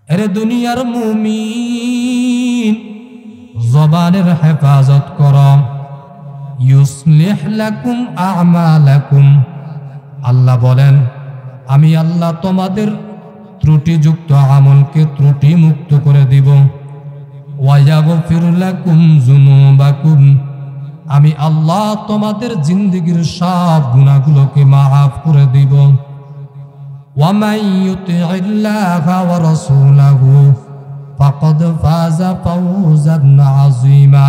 এরে দুনিয়ার মুমিন, জবানের হেফাজত করো। ইউসলিহ লাকুম আমালাকুম, আল্লাহ বলেন আমি আল্লাহ তোমাদের ত্রুটিযুক্ত আমলকে ত্রুটি মুক্ত করে দিব। ওয়ায়াগফির লাকুম যুনুবাকুম, আমি আল্লাহ তোমাদের জিন্দেগীর সব গুনাহগুলোকে মাফ করে দিব। ওয়ামান ইউতিইল্লাহা ওয়া রাসূলাহু ফাকাদ ফাযা ফাওজান আযীমা,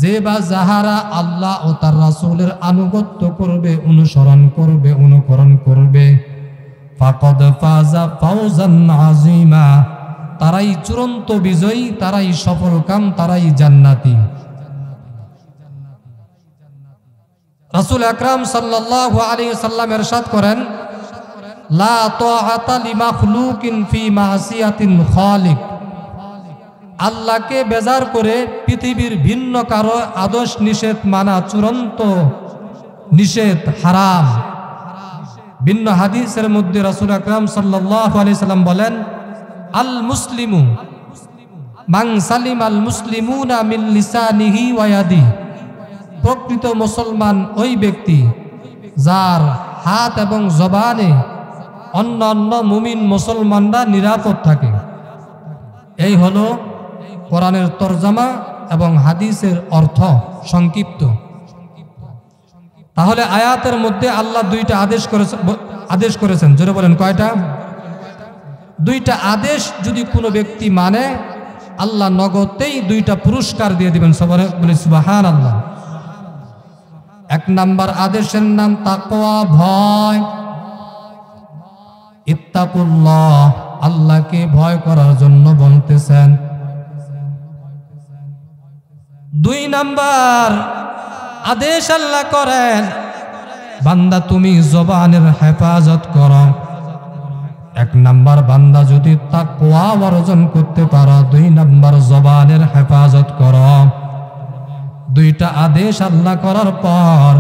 যে বা যাহারা আল্লাহ ও তার রাসূলের আনুগত্য করবে, অনুকরণ করবে, ফাকাদ ফাযা ফাওজান আযীমা, তারাই চূড়ান্ত বিজয়ী, তারাই সফলকাম, তারাই জান্নাতি। রাসূল আকরাম সাল্লাল্লাহু আলাইহি ওয়াসাল্লাম ইরশাদ করেন, লা তাআতা লিমাখলুকিন ফি মাসিয়াতিন খালিক, আল্লাহকে বেজার করে পৃথিবীর ভিন্ন কারো আদেশ নিষেধ মানা চূড়ান্ত নিষেধ, হারাম। ভিন্ন হাদিসের মধ্যে রাসূল আকরাম সাল্লাল্লাহু আলাইহি সাল্লাম বলেন, আল মুসলিমু মান সালিম আল মুসলিমুনা মিন লিসানিহি ওয়া ইয়াদিহি, প্রকৃত মুসলমান ওই ব্যক্তি যার হাত এবং জবানে অন্যান্য মুমিন মুসলমানরা নিরাপদ থাকে। এই হলো কোরআনের তরজমা এবং হাদিসের অর্থ সংক্ষিপ্ত। তাহলে আয়াতের মধ্যে আল্লাহ দুইটা আদেশ করেছেন, জোরে বলেন কয়টা? দুইটা আদেশ যদি কোনো ব্যক্তি মানে, আল্লাহ নগদেই দুইটা পুরস্কার দিয়ে দিবেন। সবাই বলি সুবহানাল্লাহ। এক নাম্বার আদেশের নাম তাকওয়া, ভয়। ইত্তাকুল্লাহ, আল্লাহকে ভয় করার জন্য বলতেছেন। দুই নাম্বার আদেশ আল্লাহ করেন, বান্দা তুমি জবানের হেফাজত করো। এক নাম্বার বান্দা যদি তাকওয়া অর্জন করতে পারো, দুই নাম্বার জবানের হেফাজত করো। দুইটা আদেশ আল্লাহ করার পর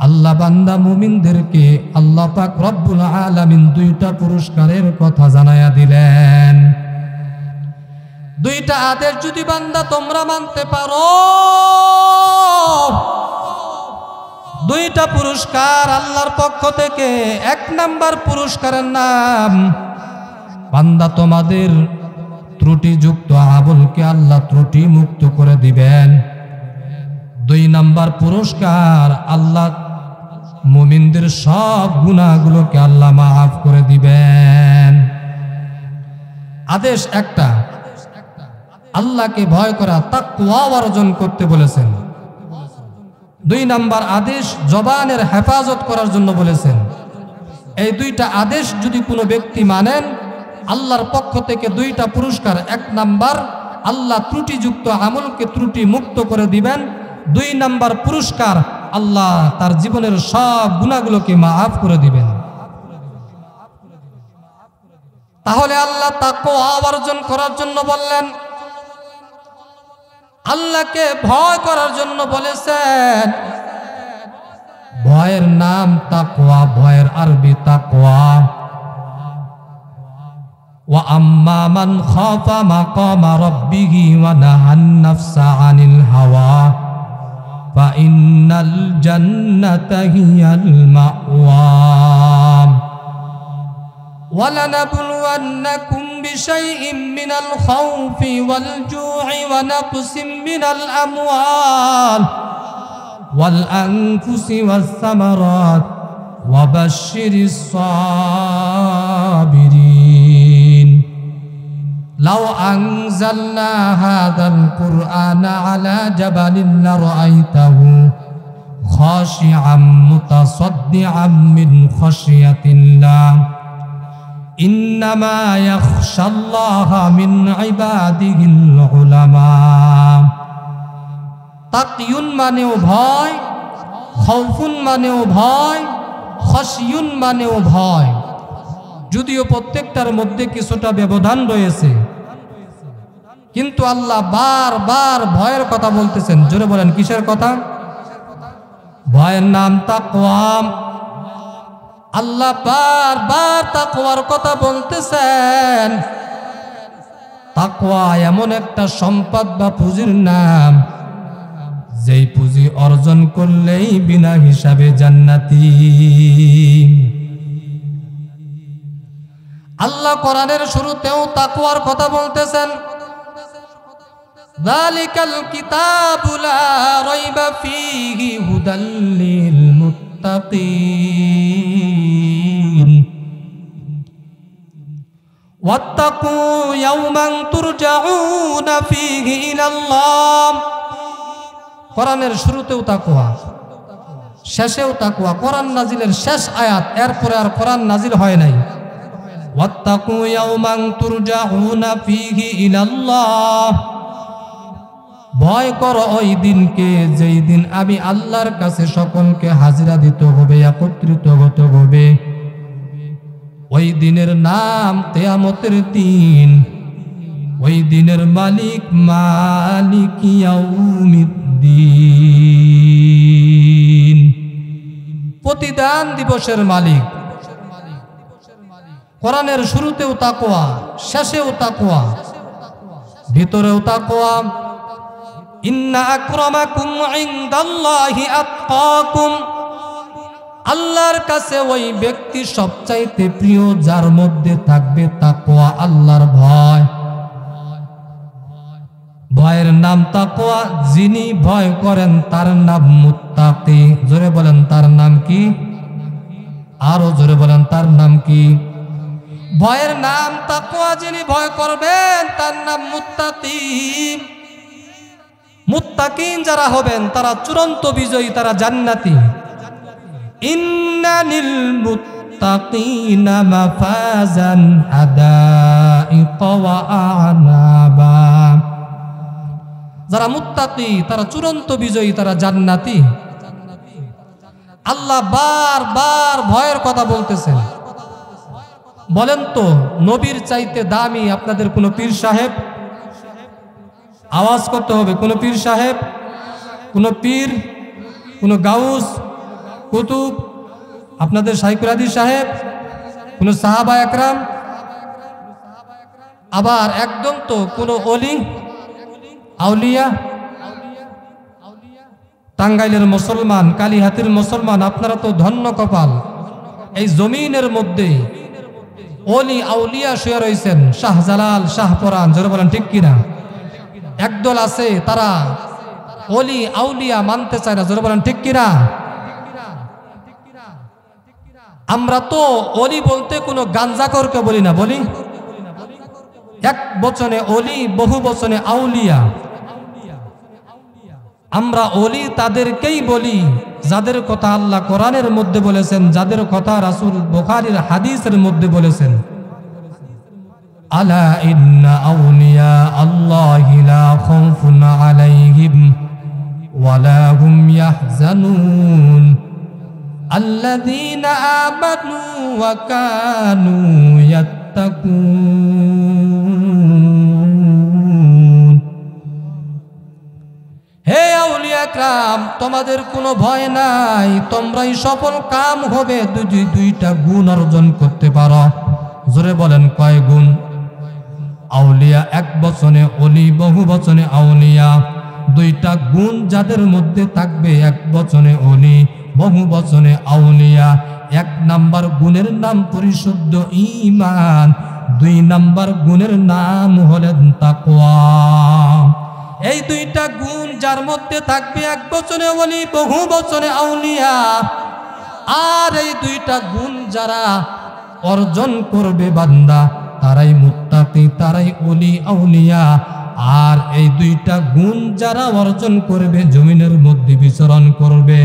আল্লাহ বান্দা মুমিনদেরকে আল্লাহ পাক রব্বুল আলামিন দুইটা পুরস্কারের কথা জানায়া দিলেন। দুইটা আদেশ যদি বান্দা তোমরা মানতে পারো, দুইটা পুরস্কার আল্লাহর পক্ষ থেকে। এক নাম্বার পুরস্কারের নাম, বান্দা তোমাদের ত্রুটিযুক্ত আমলকে আল্লাহ ত্রুটি মুক্ত করে দিবেন। দুই নাম্বার পুরস্কার, আল্লাহ মুমিনদের সব গুনাহগুলোকে আল্লাহ মাফ করে দিবেন। আদেশ একটা, আল্লাহকে ভয় করা, তাকওয়া অর্জন করতে বলেছেন। দুই নাম্বার আদেশ জবানের হেফাজত করার জন্য বলেছেন। এই দুইটা আদেশ যদি কোনো ব্যক্তি মানেন, আল্লাহর পক্ষ থেকে দুইটা পুরস্কার। এক নাম্বার, আল্লাহ ত্রুটিযুক্ত আমলকে ত্রুটি মুক্ত করে দিবেন। দুই নাম্বার পুরস্কার, আল্লাহ তার জীবনের সব গুনাহগুলোকে মাফ করে দিবেন। তাহলে আল্লাহ তাকওয়া অর্জন করার জন্য বললেন, আল্লাহকে ভয় করার জন্য বলেছেন। ভয়ের নাম তাকওয়া, ভয়ের আরবি তাকওয়া। ওয়া আম্মা মান খাফা মাকামা রাব্বিহি ওয়া নাহান নাফসা আনিল হাওয়া ফা ইন্নাল জান্নাতা হিয়াল মাওয়া। وَلَنَبْلُوَنَّكُمْ بِشَيْءٍ مِّنَ الْخَوْفِ وَالْجُوعِ وَنَقْصٍ مِّنَ الْأَمْوَالِ وَالْأَنفُسِ وَالثَّمَرَاتِ وَبَشِّرِ الصَّابِرِينَ لَوْ أَنزَلْنَا هَذَا الْقُرْآنَ عَلَى جَبَلٍ لَرَأَيْتَهُ خَاشِعًا مُتَصَدِّعًا مِّنْ خَشْيَةِ اللَّهِ ইন্নামা ইয়াখশাল্লাহা মিন ইবাদিহিল উলামা। তাকিয়ুন মানেও ভয়, খাউফুন মানেও ভয়, খাশিয়ুন মানেও ভয়। যদিও প্রত্যেকটার মধ্যে কিছুটা ব্যবধান রয়েছে, কিন্তু আল্লাহ বারবার ভয়ের কথা বলতেছেন। জোরে বলেন কিসের কথা? ভয়ের নাম তাকওয়া। আল্লাহ বারবার তাকওয়ার কথা বলতেছেন। তাকওয়া এমন একটা সম্পদ বা পুঁজির নাম, যেই পুঁজি অর্জন করলেই বিনা হিসাবে জান্নাতি। আল্লাহ কোরআনের শুরুতেও তাকওয়ার কথা বলতেছেন, যালিকাল কিতাবু লা রাইবা ফীহি হুদাল লিল মুত্তাকিন ওয়াত্তাকু ইয়াওমান তুরজাউনা ফীহি ইলাল্লাহ। কোরআনের শুরুতেও তাকওয়া, শেষেও তাকওয়া। কোরআন নাজিলের শেষ আয়াত, এরপরে আর কোরআন নাজিল হয় নাই। ওয়াত্তাকু ইয়াওমান তুরজাউনা ফীহি ইলাল্লাহ, ভয় করো ওই দিনকে যেই দিন আমি আল্লাহর কাছে সকলকে হাজিরা দিতে হবে, একত্রিত হতে হবে। ওই দিনের নাম কিয়ামতের দিন। ওই দিনের মালিক মালিক ইয়াউমিদ্দিন, প্রতিদান দিবসের মালিক। কোরআনের শুরুতেও তাকওয়া, শেষেও তাকওয়া, ভিতরেও তাকওয়া। ইন্না আকরামাকুম ইনদাল্লাহি আতকাকুম, আল্লাহর কাছে ওই ব্যক্তি সবচাইতে প্রিয় যার মধ্যে থাকবে তাকওয়া, আল্লাহর ভয়। ভয়ের নাম তাকওয়া, যিনি ভয় করেন তার নাম মুত্তাকি। জোরে বলেন তার নাম কি? আরো জোরে বলেন তার নাম কি? ভয়ের নাম তাকওয়া, যিনি ভয় করবেন তার নাম মুত্তাকি। মুত্তাকিন যারা হবেন তারা চূড়ান্ত বিজয়ী, তারা জান্নাতি। ইন্নালিল মুত্তাকিনা মাফাজান হাদাইকা ওয়া আনাবা, যারা মুত্তাকি তারা চূড়ান্ত বিজয়ী, তারা জান্নাতি। আল্লাহ বারবার ভয়ের কথা বলতেছেন। বলেন তো, নবীর চাইতে দামি আপনাদের কোন পীর সাহেব? আওয়াজ করতে হবে, কোন পীর সাহেব, কোন পীর, কোন গাউস কুতুব, আপনাদের শাইখুল হাদিস সাহেব, কোন সাহাবা একরাম, আবার একদম তো কোন অলি আউলিয়া? টাঙ্গাইলের মুসলমান, কালীহাতির মুসলমান, আপনারা তো ধন্য কপাল। এই জমিনের মধ্যে অলি আউলিয়া শুয়ে রয়েছেন, শাহজালাল, শাহপরান, জোরে বলেন ঠিক কিনা? একদল আছে তারা অলি আউলিয়া মানতে চায় না, জোরে বলেন ঠিক কিনা? আমরা তো অলি বলতে কোনো গাঞ্জাখোরকে বলি না, বলি এক বচনে অলি, বহু বচনে আউলিয়া। আমরা অলি তাদেরকেই বলি যাদের কথা আল্লাহ কোরআনের মধ্যে বলেছেন, যাদের কথা রাসূল বুখারীর হাদিসের মধ্যে বলেছেন। আলা ইন্না আউলিয়া আল্লাহি লা খাউফুন আলাইহিম ওয়া লা হুম ইয়াহজানুন আল্লাযীনা আমানু ওয়া কানু ইয়াত্তাকুন। হে আউলিয়া کرام, তোমাদের কোনো ভয় নাই, তোমরাই সফল কাম হবে যদি দুইটা গুণ অর্জন করতে পারো। জোরে বলেন কয় গুণ? আউলিয়া এক বচনে অলি, বহু বচনে আউলিয়া। দুইটা গুণ যাদের মধ্যে থাকবে, এক বচনে অলি, বহু বচনে আউলিয়া। এক নাম্বার গুণের নাম পরিশুদ্ধ ঈমান, দুই নাম্বার গুণের নাম হলেন তাকওয়া। এই দুইটা গুণ যার মধ্যে থাকবে, এক বচনে অলি, বহু বচনে আউলিয়া। আর এই দুইটা গুণ যারা অর্জন করবে বান্দা, তারাই মুত্তাকি, তারাই অলি আউলিয়া। আর এই দুইটা গুণ যারা অর্জন করবে, জমিনের মধ্যে বিচরণ করবে,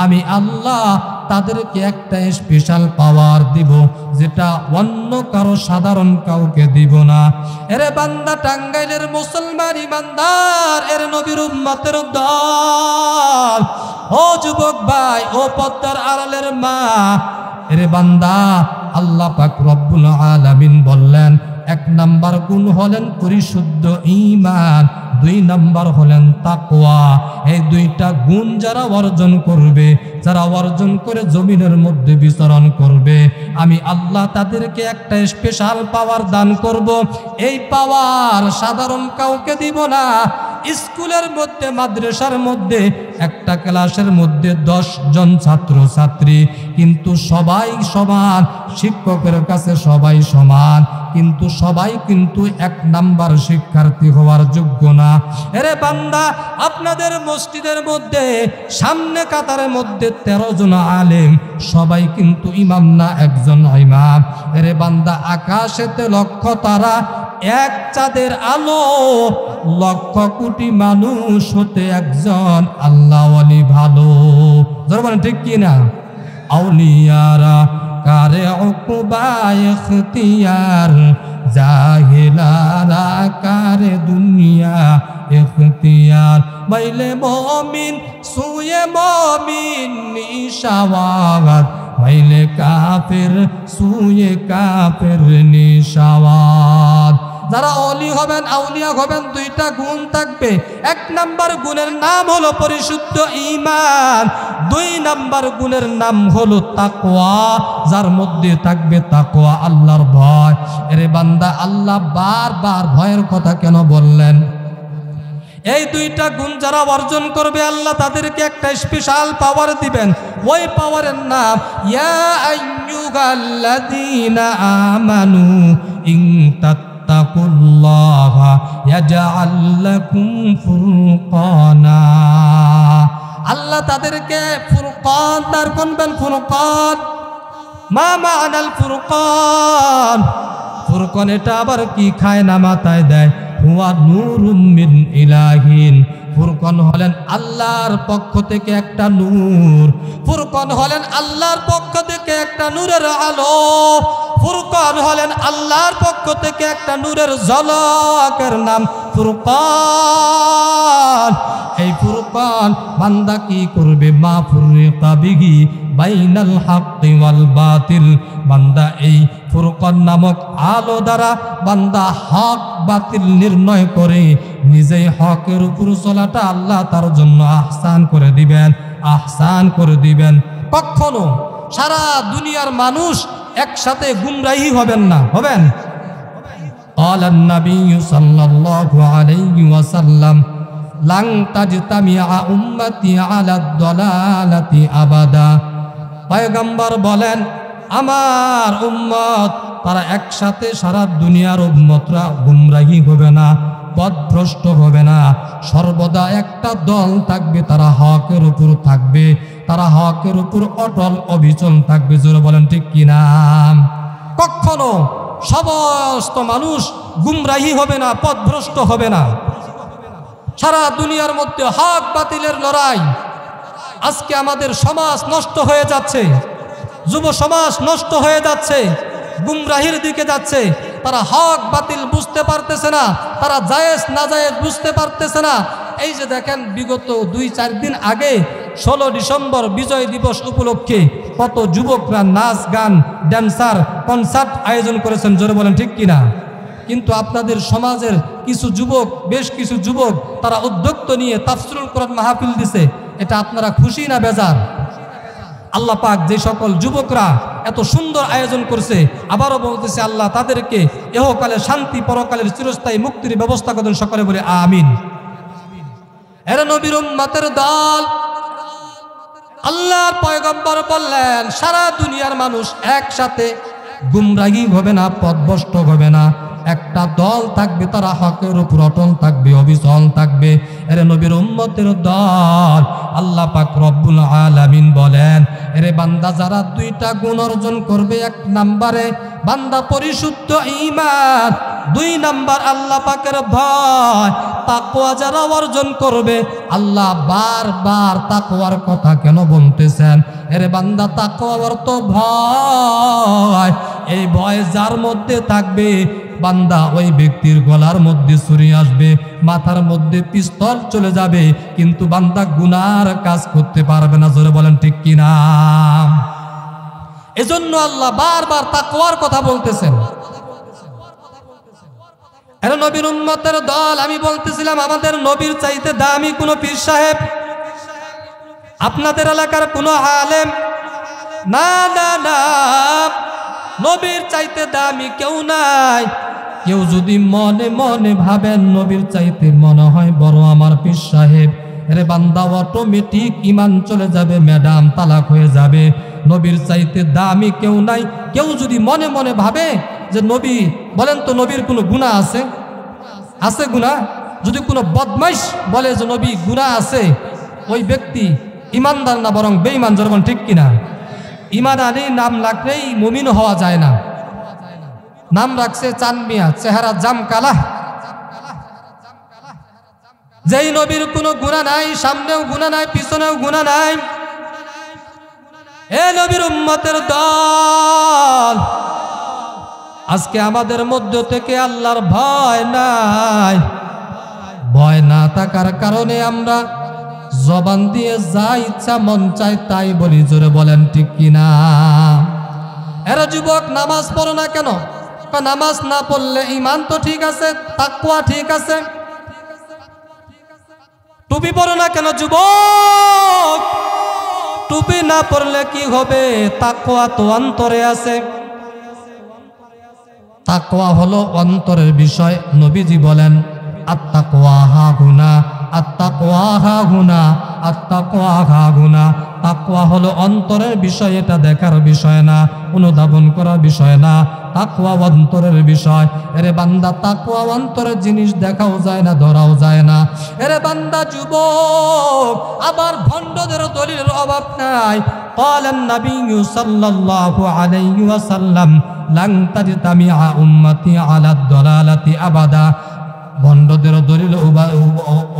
আমি আল্লাহ তাদেরকে একটা স্পেশাল পাওয়ার দিব, যেটা অন্য কারো সাধারণ কাউকে দিব না। এরে বান্দা, টাঙ্গাইলের মুসলমান ইমানদার, এর নবীর উম্মতের দল, ও যুবক ভাই, ও পদ্মার আড়ালের মা, এরে বান্দা, আল্লাহ পাক রব্বুল আলামিন বললেন, এক নাম্বার গুণ হলেন পরিশুদ্ধ ঈমান, দুই নাম্বার হলেন তাকওয়া। এই দুইটা গুণ যারা অর্জন করবে, যারা অর্জন করে জমিনের মধ্যে বিচরণ করবে, আমি আল্লাহ তাদেরকে একটা স্পেশাল পাওয়ার দান করব। এই পাওয়ার সাধারণ কাউকে দিব না। স্কুলের মধ্যে, মাদ্রাসার মধ্যে একটা ক্লাসের মধ্যে 10 জন ছাত্র ছাত্রী, কিন্তু সবাই সমান, শিক্ষকের কাছে সবাই সমান, কিন্তু সবাই কিন্তু 1 নাম্বার শিক্ষার্থী হওয়ার যোগ্য না। এরে বান্দা, আপনাদের মসজিদের মধ্যে সামনে কাতারের মধ্যে 13 জন আলেম, সবাই কিন্তু ইমাম না, একজন ইমাম। এরে বান্দা, আকাশেতে লক্ষ তারা, এক চাঁদের আলো, লক্ষ কোটি মানুষ হতে একজন আল্লাহ ওয়ালি ভালো। যারা বলেন ঠিক কি না? আউলিয়ারা কারে উকবা ইখতিয়ার, জাহিলারা কারে দুনিয়া ইখতিয়ার। মাইলে মুমিন সুয়ে মুমিন নিশাওয়াত, মাইলে কাফের সুয়ে কাফের নিশাওয়াত। যারা ওলি হবেন, আউলিয়া হবেন, দুইটা গুণ থাকবে। 1 নাম্বার গুণের নাম হলো পরিশুদ্ধ ঈমান, 2 নাম্বার গুণের নাম হলো তাকওয়া, যার মধ্যে থাকবে তাকওয়া, আল্লাহর ভয়। এরে বান্দা, আল্লাহ বারবার ভয়ের কথা কেন বললেন? এই দুইটা গুণ যারা অর্জন করবে, আল্লাহ তাদেরকে একটা স্পেশাল পাওয়ার দিবেন। ওই পাওয়ারের নাম ইয়া আইয়ুহাল্লাযীনা আমানু ইন তাত্তাকুল্লাহা ইয়াজআল লাকুম ফুরকানা। আল্লাহ তাদেরকে ফুরকান দান করবেন। ফুরকান, মা মা'নাল ফুরকান? ফুরকান এটা আবার কি? খায় না, মাথায় দেয়। হুয়া নূরুম মিন ইলাহিন। ফুরকান হলেন আল্লাহর পক্ষ থেকে একটা নূর। ফুরকান হলেন আল্লাহর পক্ষ থেকে একটা নূরের আলো। ফুরকান হলেন আল্লাহর পক্ষ থেকে একটা নূরের ঝলকের নাম ফুরকান। এই ফুরকান বান্দা কি করবে? মা ফুররিকা বিহি বাইনাল হাক্কি ওয়াল বাতিল। বান্দা এই ফুরকান নামক আলো দ্বারা বান্দা হক বাতিল নির্ণয় করে নিজেই হকের উপর চলাটা আল্লাহ তার জন্য আহসান করে দিবেন, আহসান করে দিবেন। কখনো সারা দুনিয়ার মানুষ একসাথে গুমরাহি হবেন না, হবেন? ক্বালান নবী সাল্লাল্লাহু আলাইহি ওয়াসাল্লাম লান তাজতামিআ উম্মতি আলা দালালাতি আবাদা। পয়গম্বর বলেন, আমার উম্মত তারা একসাথে সারা দুনিয়ার উম্মতরা গুমরাহি হবে না, পথভ্রষ্ট হবে না। সর্বদা একটা দল থাকবে, তারা হকের উপর থাকবে, তারা হকের উপর অটল অবিচল থাকবে। জোরে বলেন ঠিক কিনা? কখনো সমস্ত মানুষ গুমরাহি হবে না, পথভ্রষ্ট হবে না। সারা দুনিয়ার মধ্যে হক বাতিলের লড়াই। আজকে আমাদের সমাজ নষ্ট হয়ে যাচ্ছে, যুব সমাজ নষ্ট হয়ে যাচ্ছে, গুমরাহির দিকে যাচ্ছে। তারা হক বাতিল বুঝতে পারতেছে না, তারা জায়েজ না জায়েজ বুঝতে পারতেছে না। এই যে দেখেন, বিগত 2-4 দিন আগে 16 ডিসেম্বর বিজয় দিবস উপলক্ষে কত যুবকরা নাচ গান, ড্যান্সার, কনসার্ট আয়োজন করেছেন। জোরে বলেন ঠিক কিনা? কিন্তু আপনাদের সমাজের কিছু যুবক, বেশ কিছু যুবক, তারা উদ্যোক্ত নিয়ে তাফসীরুল কোরআন মাহফিল দিছে। এটা আপনারা খুশি না বেজার? আল্লাহ পাক যে সকল যুবকরা এত সুন্দর আয়োজন করছে, আবারও বলতেছে আল্লাহ তাদেরকে ইহকালে শান্তি, পরকালের চিরস্থায়ী মুক্তির ব্যবস্থা করেন। সকলে বলে আমিন। এরা নবীর উম্মতের দল। আল্লাহর পয়গম্বর বললেন, সারা দুনিয়ার মানুষ একসাথে গুমরাহি হবে না, পথভ্রষ্ট হবে না। একটা দল থাকবে, তারা হকের উপর অটল থাকবে, অবিচল থাকবে। এরে নবীর উম্মতের দল। আল্লাহ পাক রব্বুল আলামিন বলেন, এরে বান্দা, যারা 2টা গুণ অর্জন করবে, 1 নম্বরে বান্দা পরিশুদ্ধ ঈমান, 2 নম্বর আল্লাহ পাকের ভয়, তাকওয়া যারা অর্জন করবে। আল্লাহ বারবার তাকওয়ার কথা কেন বলতেছেন? এরে বান্দা, তাকওয়া অর্থ ভয়। এই ভয় যার মধ্যে থাকবে, বান্দা ওই ব্যক্তির গলার মধ্যে ছুরি আসবে, মাথার মধ্যে পিস্তল চলে যাবে, কিন্তু বান্দা গুনার কাজ করতে পারবে না। জোরে বলেন ঠিক কিনা? এজন্য আল্লাহ বারবার তাকওয়ার কথা বলতেছেন। এরা নবীর উম্মতের দল। আমি বলতেছিলাম আমাদের নবীর চাইতে দামি কোনো পীর সাহেব, আপনাদের এলাকার কোনো আলেম, না না না, নবীর চাইতে দামি কেউ নাই। কেউ যদি মনে মনে ভাবেন নবীর চাইতে মনে হয় বড় আমার পীর সাহেব, এরে বান্দা অটোমেটিক ইমান চলে যাবে, ম্যাডাম তালাক হয়ে যাবে। নবীর চাইতে দামি কেউ নাই। কেউ যদি মনে মনে ভাবে যে নবী, বলেন তো নবীর কোনো গুনাহ আছে? আছে গুনাহ? যদি কোনো বদমাইশ বলে যে নবী গুনাহ আছে, ওই ব্যক্তি ইমানদার না বরং বেঈমান, যেরকম ঠিক কিনা? ইমান আলী নাম রাখলেই মুমিন হওয়া যায় না। নাম রাখছে চাঁদ মিয়া, চেহারা জাম কালা। যেই নবীর কোনো গুনাহ নাই, সামনেও গুনাহ নাই, পিছনেও গুনাহ নাই, এ নবীর উম্মতের দল, আজকে আমাদের মধ্য থেকে আল্লাহর ভয় নাই। ভয় না থাকার কারণে আমরা জবান দিয়ে যা ইচ্ছা মন চায় তাই বলি। জোরে বলেন ঠিক কিনা? এরা যুবক নামাজ পড়ো না কেন? নামাজ না পড়লে ঈমান তো ঠিক আছে, তাকওয়া ঠিক আছে। টুপি পরো না কেন যুবক? টুপি না পরলে কি হবে? তাকওয়া তো অন্তরে আছে। তাকওয়া হলো অন্তরের বিষয়। নবীজি বলেন আত্তাকওয়া হাহুনা, আত্তাকওয়া হাহুনা, আত্তাকওয়া হাহুনা। তাকওয়া হলো অন্তরের বিষয়, এটা দেখার বিষয় না, অনুধাবন করার বিষয় না। তাকওয়া অন্তরের বিষয়। এরে বান্দা, তাকওয়া অন্তরের জিনিস দেখাও যায় না, ধরাও যায় না। এরে বান্দা যুবক, আবার ভণ্ডদের দলিলের অভাব নাই। ক্বালান নাবিয়্যু সাল্লাল্লাহু আলাইহি ওয়াসাল্লাম লান তাজতামিআ উম্মতি আলা দালালাতি আবাদা। ভণ্ডদের দলিল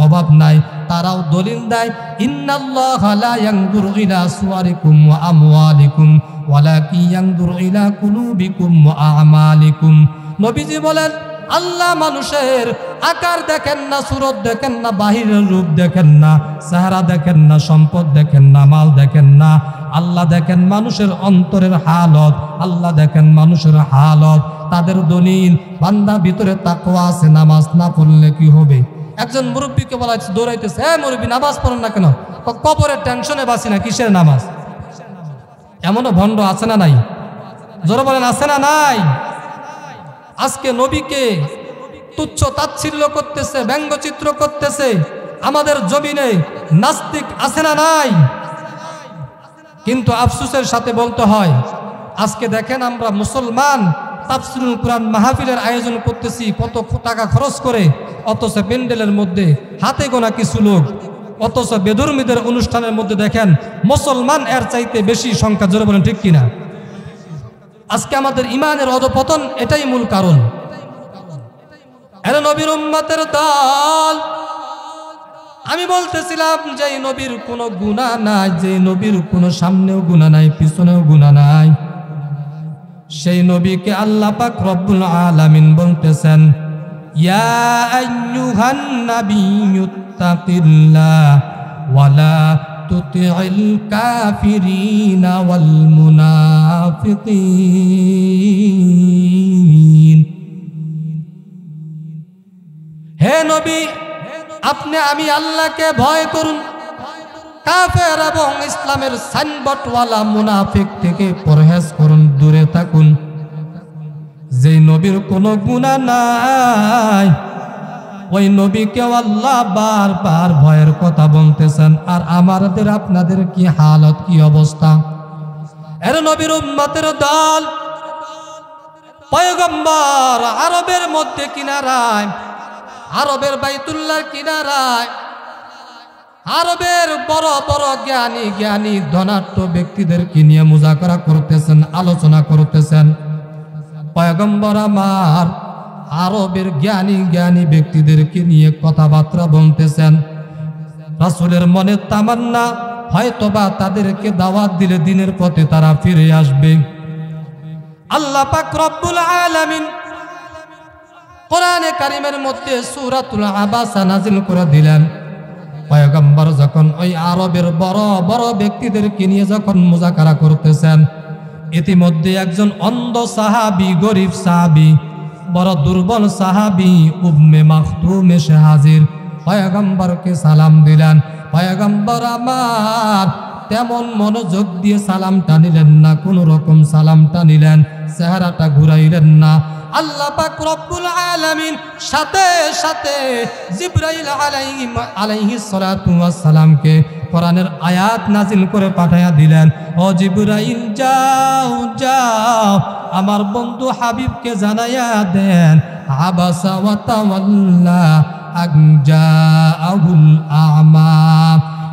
অভাব নাই, তারাও দলিল দেয় ইন্নাল্লাহা লা ইয়ানজুরু ইলা সুওয়ারিকুম ওয়া আমওয়ালিকুম ওয়ালাকিন ইয়ানজুরু ইলা কুলুবিকুম ওয়া আমালিকুম। নবীজি বলেন আল্লাহ মানুষের আকার দেখেন না, সুরত দেখেন না, বাহিরের রূপ দেখেন না, চেহারা দেখেন না, সম্পদ দেখেন না, মাল দেখেন না। আল্লাহ দেখেন মানুষের অন্তরের হালত, আল্লাহ দেখেন মানুষের হালত। তাদের দলিল, বান্দা ভিতরে তাকওয়া আছে, নামাজ না পড়লে কি হবে? একজন মুরব্বীকে বলা হচ্ছে, দৌড়াইতেছে, হ্যাঁ মুরব্বী নামাজ পড়েন না কেন? কবরের টেনশনে বাঁচি না, কিসের নামাজ? এমনও ভণ্ড আছে না নাই? জোরে বলেন আছে না নাই? আজকে নবীকে তুচ্ছ তাচ্ছিল্য করতেছে, ব্যঙ্গচিত্র করতেছে। আমাদের জমিনে নাস্তিক আছে না নাই? কিন্তু আফসোসের সাথে বলতে হয়, আজকে দেখেন আমরা মুসলমান তাফসীরুল কুরআন মাহফিলের আয়োজন করতেছি কত টাকা খরচ করে, অথচ প্যান্ডেলের মধ্যে হাতে গোনা কিছু লোক, অথচ বেধর্মীদের অনুষ্ঠানের মধ্যে দেখেন মুসলমান এর চাইতে বেশি সংখ্যা। জোরে বলেন ঠিক কিনা? আজকে আমাদের ইমানের অধপতন এটাই মূল কারণ। এরা নবীর উম্মতের দল। আমি বলতেছিলাম যে নবীর কোনো গুনাহ নাই, যে নবীর কোনো সামনেও গুনাহ নাই, পিছনেও গুনাহ নাই, সেই নবীকে আল্লাহ পাক রব্বুল আলামিন বলতেছেন ইয়া আইয়ুহান নাবিয়্যুত্তাকিল্লাহ ওয়ালা তুতি'ল কাফিরিনা ওয়াল মুনাফিকিন। হে নবী, আপনি আমি আল্লাহকে ভয় করুন, কাফের এবং ইসলামের সাইনবোর্ডওয়ালা মুনাফিক থেকে পরহেজ করুন, দূরে থাকুন। যেই নবীর কোনো গুনাহ নাই, ওই নবীকে আল্লাহ বারবার ভয়ের কথা বলতেছেন। আর আমাদের আপনাদের কি হালত, কি অবস্থা? এর নবীর উম্মতের দল, পয়গম্বর আরবের মধ্যে কিনারায়, আরবের বাইতুল্লাহর কিনারায়, আরবের বড় বড় জ্ঞানী জ্ঞানী ধনাঢ্য ব্যক্তিদেরকে নিয়ে মুজাকারা করতেছেন, আলোচনা করতেছেন। পয়গম্বর আমার আরবের জ্ঞানী জ্ঞানী ব্যক্তিদেরকে নিয়ে কথাবার্তা বলতেছেন। রাসূলের মনে তামান্না, হয়তোবা তাদেরকে দাওয়াত দিলে দিনের পথে তারা ফিরে আসবে। আল্লাহ পাক রব্বুল আলামিন কোরআনে কারীমের মধ্যে সূরাতুল আবাসা নাযিল করে দিলেন। পয়গম্বর যখন ওই আরবের বড় বড় ব্যক্তিদেরকে নিয়ে যখন মুজাকারা করতেছেন, ইতিমধ্যে একজন অন্ধ সাহাবী, গরিব সাহাবী, বড় দুর্বল সাহাবী উম্মে মাখতুম এসে হাজির, পয়গম্বরকে সালাম দিলেন। পয়গম্বর আমার তেমন মনোযোগ দিয়ে সালামটা নিলেন না, কোন রকম সালামটা নিলেন, চেহারাটা ঘুরাইলেন না। আল্লাহ পাক রব্বুল আলামিন সাথে সাথে জিবরাইল আলাইহিস সালাতু ওয়াস সালামকে কোরআনের আয়াত নাজিল করে পাঠায়া দিলেন, ও জিবরাইল যাও যাও আমার বন্ধু হাবিবকে জানাইয়া দেন, আবাসা ওয়া তাওয়াল্লা আন জাআহুল আ'মা।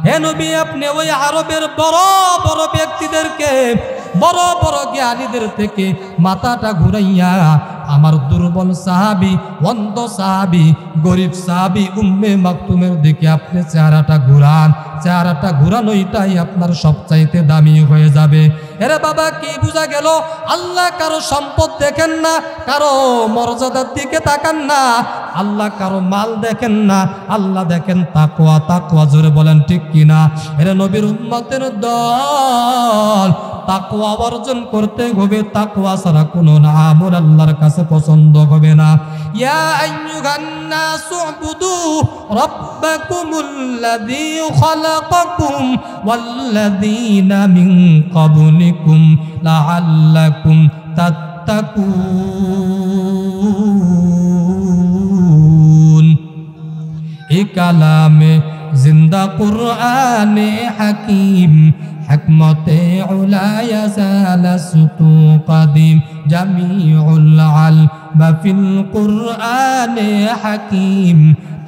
হে নবী, আপনি ওই আরবের বড় বড় ব্যক্তিদেরকে, বড় বড় জ্ঞানীদের থেকে মাথাটা ঘুরাইয়া আমার দুর্বল সাহাবী, অন্ধ সাহাবী, গরিব সাহাবী উম্মে মাকতুমের দিকে আপনি চেহারাটা ঘুরান। চেহারাটা ঘুরানোইটাই আপনার সবচাইতে দামি হয়ে যাবে। এরে বাবা, কি বোঝা গেল? আল্লাহ কারো সম্পদ দেখেন না, কারো মর্যাদার দিকে তাকান না, আল্লাহ কারো মাল দেখেন না, আল্লাহ দেখেন তাকওয়া। তাকওয়া জোরে বলেন ঠিক কিনা? এরে নবীর উম্মতের দল, তাকওয়া অর্জন করতে হবে। তাকওয়া ছাড়া কোনো আমল আল্লাহর কাছে পছন্দ হবে না। ইয়া আইয়ুহান নাসু উবুদু রাব্বাকুমুল্লাযী খালাকাকুম ওয়াল্লাযীনা মিন ক্বাবলিকুম লাআল্লাকুম তাত্তাকুন। এই কালামে জিন্দা কুরআনে হাকিম, হিকমতে উলা ইয়াজালাসতু কাদিম, জামিউল আলম ফিল কুরআনে হাকিম,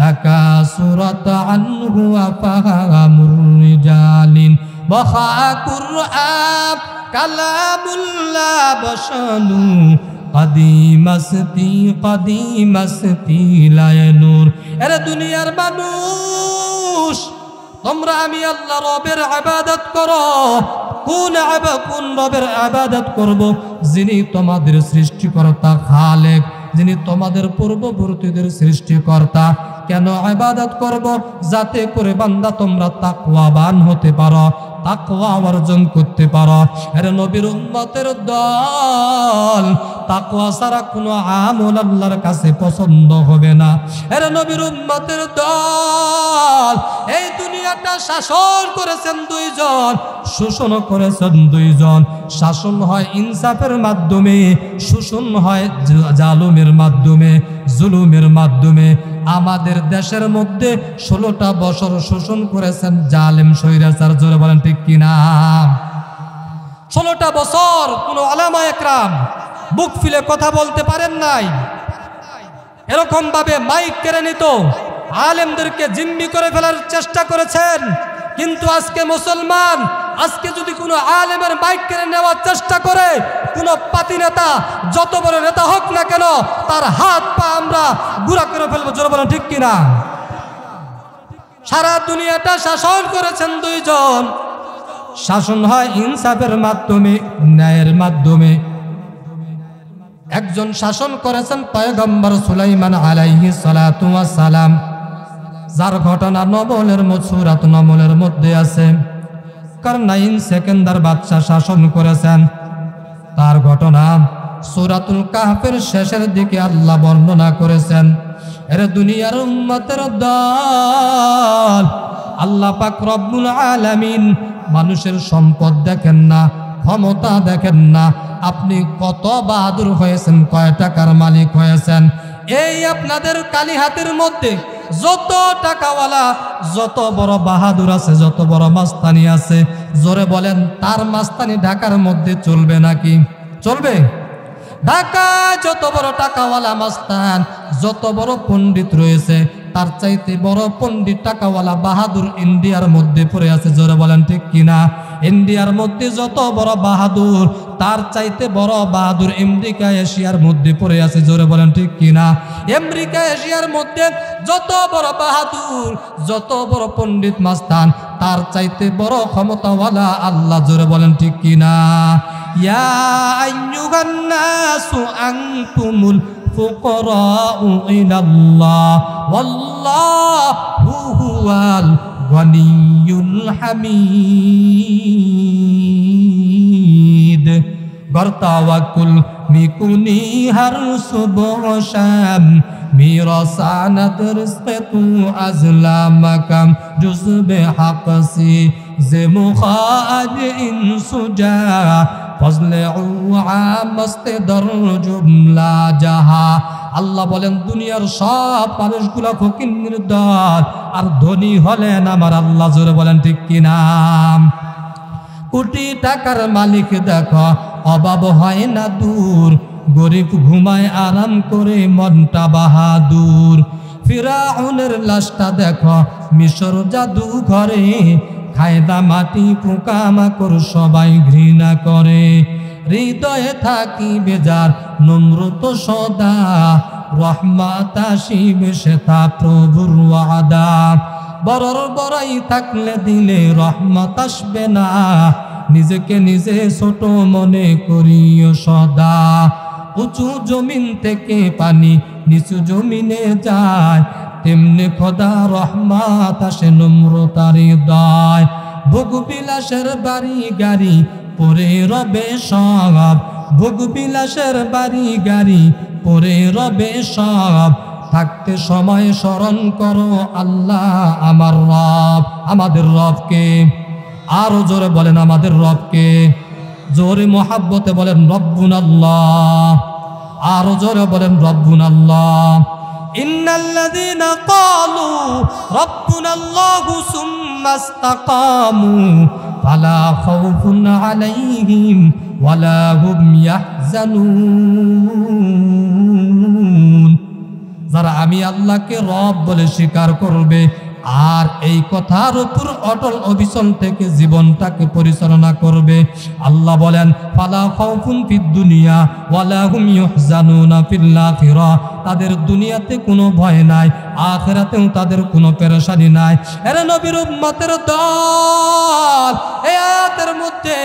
তাকাসুরাত আনহু আফহামুর রিজালিন ওয়া কুরআন কালামুল্লাহ বশানু কদিমাস্তি লায়নুর। এরে দুনিয়ার মানুষ, তোমরা আমি আল্লাহ রবের ইবাদত করো। কোন রবের ইবাদত করব? যিনি তোমাদের সৃষ্টিকর্তা খালেক, যিনি তোমাদের পূর্ববর্তীদের সৃষ্টিকর্তা। কেন ইবাদত করব? যাতে করে বান্দা তোমরা তাকওয়াবান হতে পারো, তাকওয়া অর্জন করতে পারো। এর নবীর উম্মতের দল, তাকওয়া ছাড়া কোনো আমল আল্লাহর কাছে পছন্দ হবে না। এর নবীর উম্মতের দল, এই দুনিয়াটা শাসন করেছেন দুইজন, শোষণ করেছেন দুইজন। শাসন হয় ইনসাফের মাধ্যমে, শোষণ হয় জালুমের মাধ্যমে, জুলুমের মাধ্যমে। আমাদের দেশের মধ্যে 16টা বছর শোষণ করেছেন জালেম স্বৈরাচার। জোরে বলেন ঠিক কিনা? 16টা বছর কোন উলামা একরাম বুক ফিলে কথা বলতে পারেন নাই। এরকম ভাবে মাইক কেড়ে নিত, আলেমদেরকে জিম্মি করে ফেলার চেষ্টা করেছেন। কিন্তু আজকে মুসলমান, আজকে যদি কোনো আলেমের মাইক কেড়ে নেওয়ার চেষ্টা করে, কোনো পাতি নেতা, যত বড় নেতা হোক না কেন, তার হাত পা আমরা গুঁড়া করে ফেলবো। জোরে বলেন ঠিক কিনা? সারা দুনিয়াটা শাসন করেছেন দুইজন। শাসন হয় ইনসাফের মাধ্যমে, ন্যায়ের মাধ্যমে। একজন শাসন করেছেন পয়গম্বর সুলাইমান আলাইহিস সালাতু ওয়াস সালাম, যার ঘটনা সূরাত নমলের মধ্যে আছে। কারনাইন সেকেন্দার বাদশা শাসন করেছেন, তার ঘটনা সূরাতুল কাহফের শেষের দিকে আল্লাহ বর্ণনা করেছেন। এর দুনিয়ার উম্মতের দল, আল্লাহ পাক রব্বুল আলামিন মানুষের সম্পদ দেখেন না, ক্ষমতা দেখেন না, আপনি কত বাহাদুর হয়েছেন, কয় টাকার মালিক হয়েছেন। এই আপনাদের কালিহাতের মধ্যে যত টাকাওয়ালা, যত বড় বাহাদুর আছে, যত বড় মাস্তানি আছে, জোরে বলেন তার মাস্তানি ঢাকার মধ্যে চলবে নাকি? চলবে? ঢাকা যত বড় টাকাওয়ালা মাস্তান, যত বড় পণ্ডিত রয়েছে, তার চাইতে বড় পণ্ডিত টাকাওয়ালা বাহাদুর ইন্ডিয়ার মধ্যে পড়ে আছে। জোরে বলেন ঠিক কিনা? ইন্ডিয়ার মধ্যে যত বড় বাহাদুর, তার চাইতে বড় বাহাদুর আমেরিকা এশিয়ার মধ্যে পড়ে আছে। জোরে বলেন ঠিক কিনা? আমেরিকা এশিয়ার মধ্যে যত বড় বাহাদুর, যত বড় পণ্ডিত মাস্তান, তার চাইতে বড় ক্ষমতাওয়ালা আল্লাহ। জোরে বলেন ঠিক কিনা? ইয়া আইয়ুহান নাসু আনতুমুল ফুকরাউ ইলাল্লাহ ওয়াল্লাহু হুয়াল গনিয়ুল হামিদ। গর তাওয়াক্কুল میکنی هر صبح و شب میرساند رزق تو از لامکم جز به حق سی ز مخاج این سجا فضل او عام است در جمله جهা আল্লাহ বলেন দুনিয়ার সব মানুষগুলো ফকির দল আর ধনী হলেন আমার আল্লাহ জোরে বলেন ঠিক কি না কোটি টাকার মালিক দেখো অভাব হয় না দূর গরিব ঘুমায় আরাম করে মনটা বাহাদুর ফিরাউনের লাশটা দেখো মিশর জাদু ঘরে খায়দা মাটি পোকামাকড় সবাই ঘৃণা করে হৃদয়ে থাকি বেজার নম্রত সদা রহমত আসিবে সেটা প্রভুর ওয়াদা বড়র বড়াই থাকলে দিলে রহমত আসবে না নিজেকে নিজে ছোট মনে করিও সদা উঁচু জমিন থেকে পানি নিচু জমিনে যায় তেমনি খোদা রহমত আসে নম্রতার হৃদয় ভোগ বিলাসের বাড়ি গাড়ি পরে রবে সব ভোগ বিলাসের বাড়ি গাড়ি পরে রবে সব থাকতে সময় স্মরণ করো আল্লাহ আমার রব আমাদের রবকে আরো জোরে বলেন আমাদের রবকে জোরে মোহাব্বতে বলেন রব্বুনাল্লাহ আরো জোরে বলেন রব্বুনাল্লাহ ইন্নাল্লাযীনা ক্বালু রব্বুনাল্লাহু সুম্মা ইসতাকামু ফালা খাউফুন আলাইহিম ওয়ালা হুম ইয়াহজানুন যারা আমি আল্লাহকে রব বলে স্বীকার করবে আর এই কথার উপর অটল অবিচল থেকে জীবনটাকে পরিচালনা করবে আল্লাহ বলেন ফালা খাউফুন ফিদ দুনিয়া ওয়ালা হুম ইহজানুনা ফিল আখিরা তাদের দুনিয়াতে কোনো ভয় নাই আখিরাতেও তাদের কোনো পেরেশানি নাই এর নবীর উম্মতের দল এই আয়াতের মধ্যে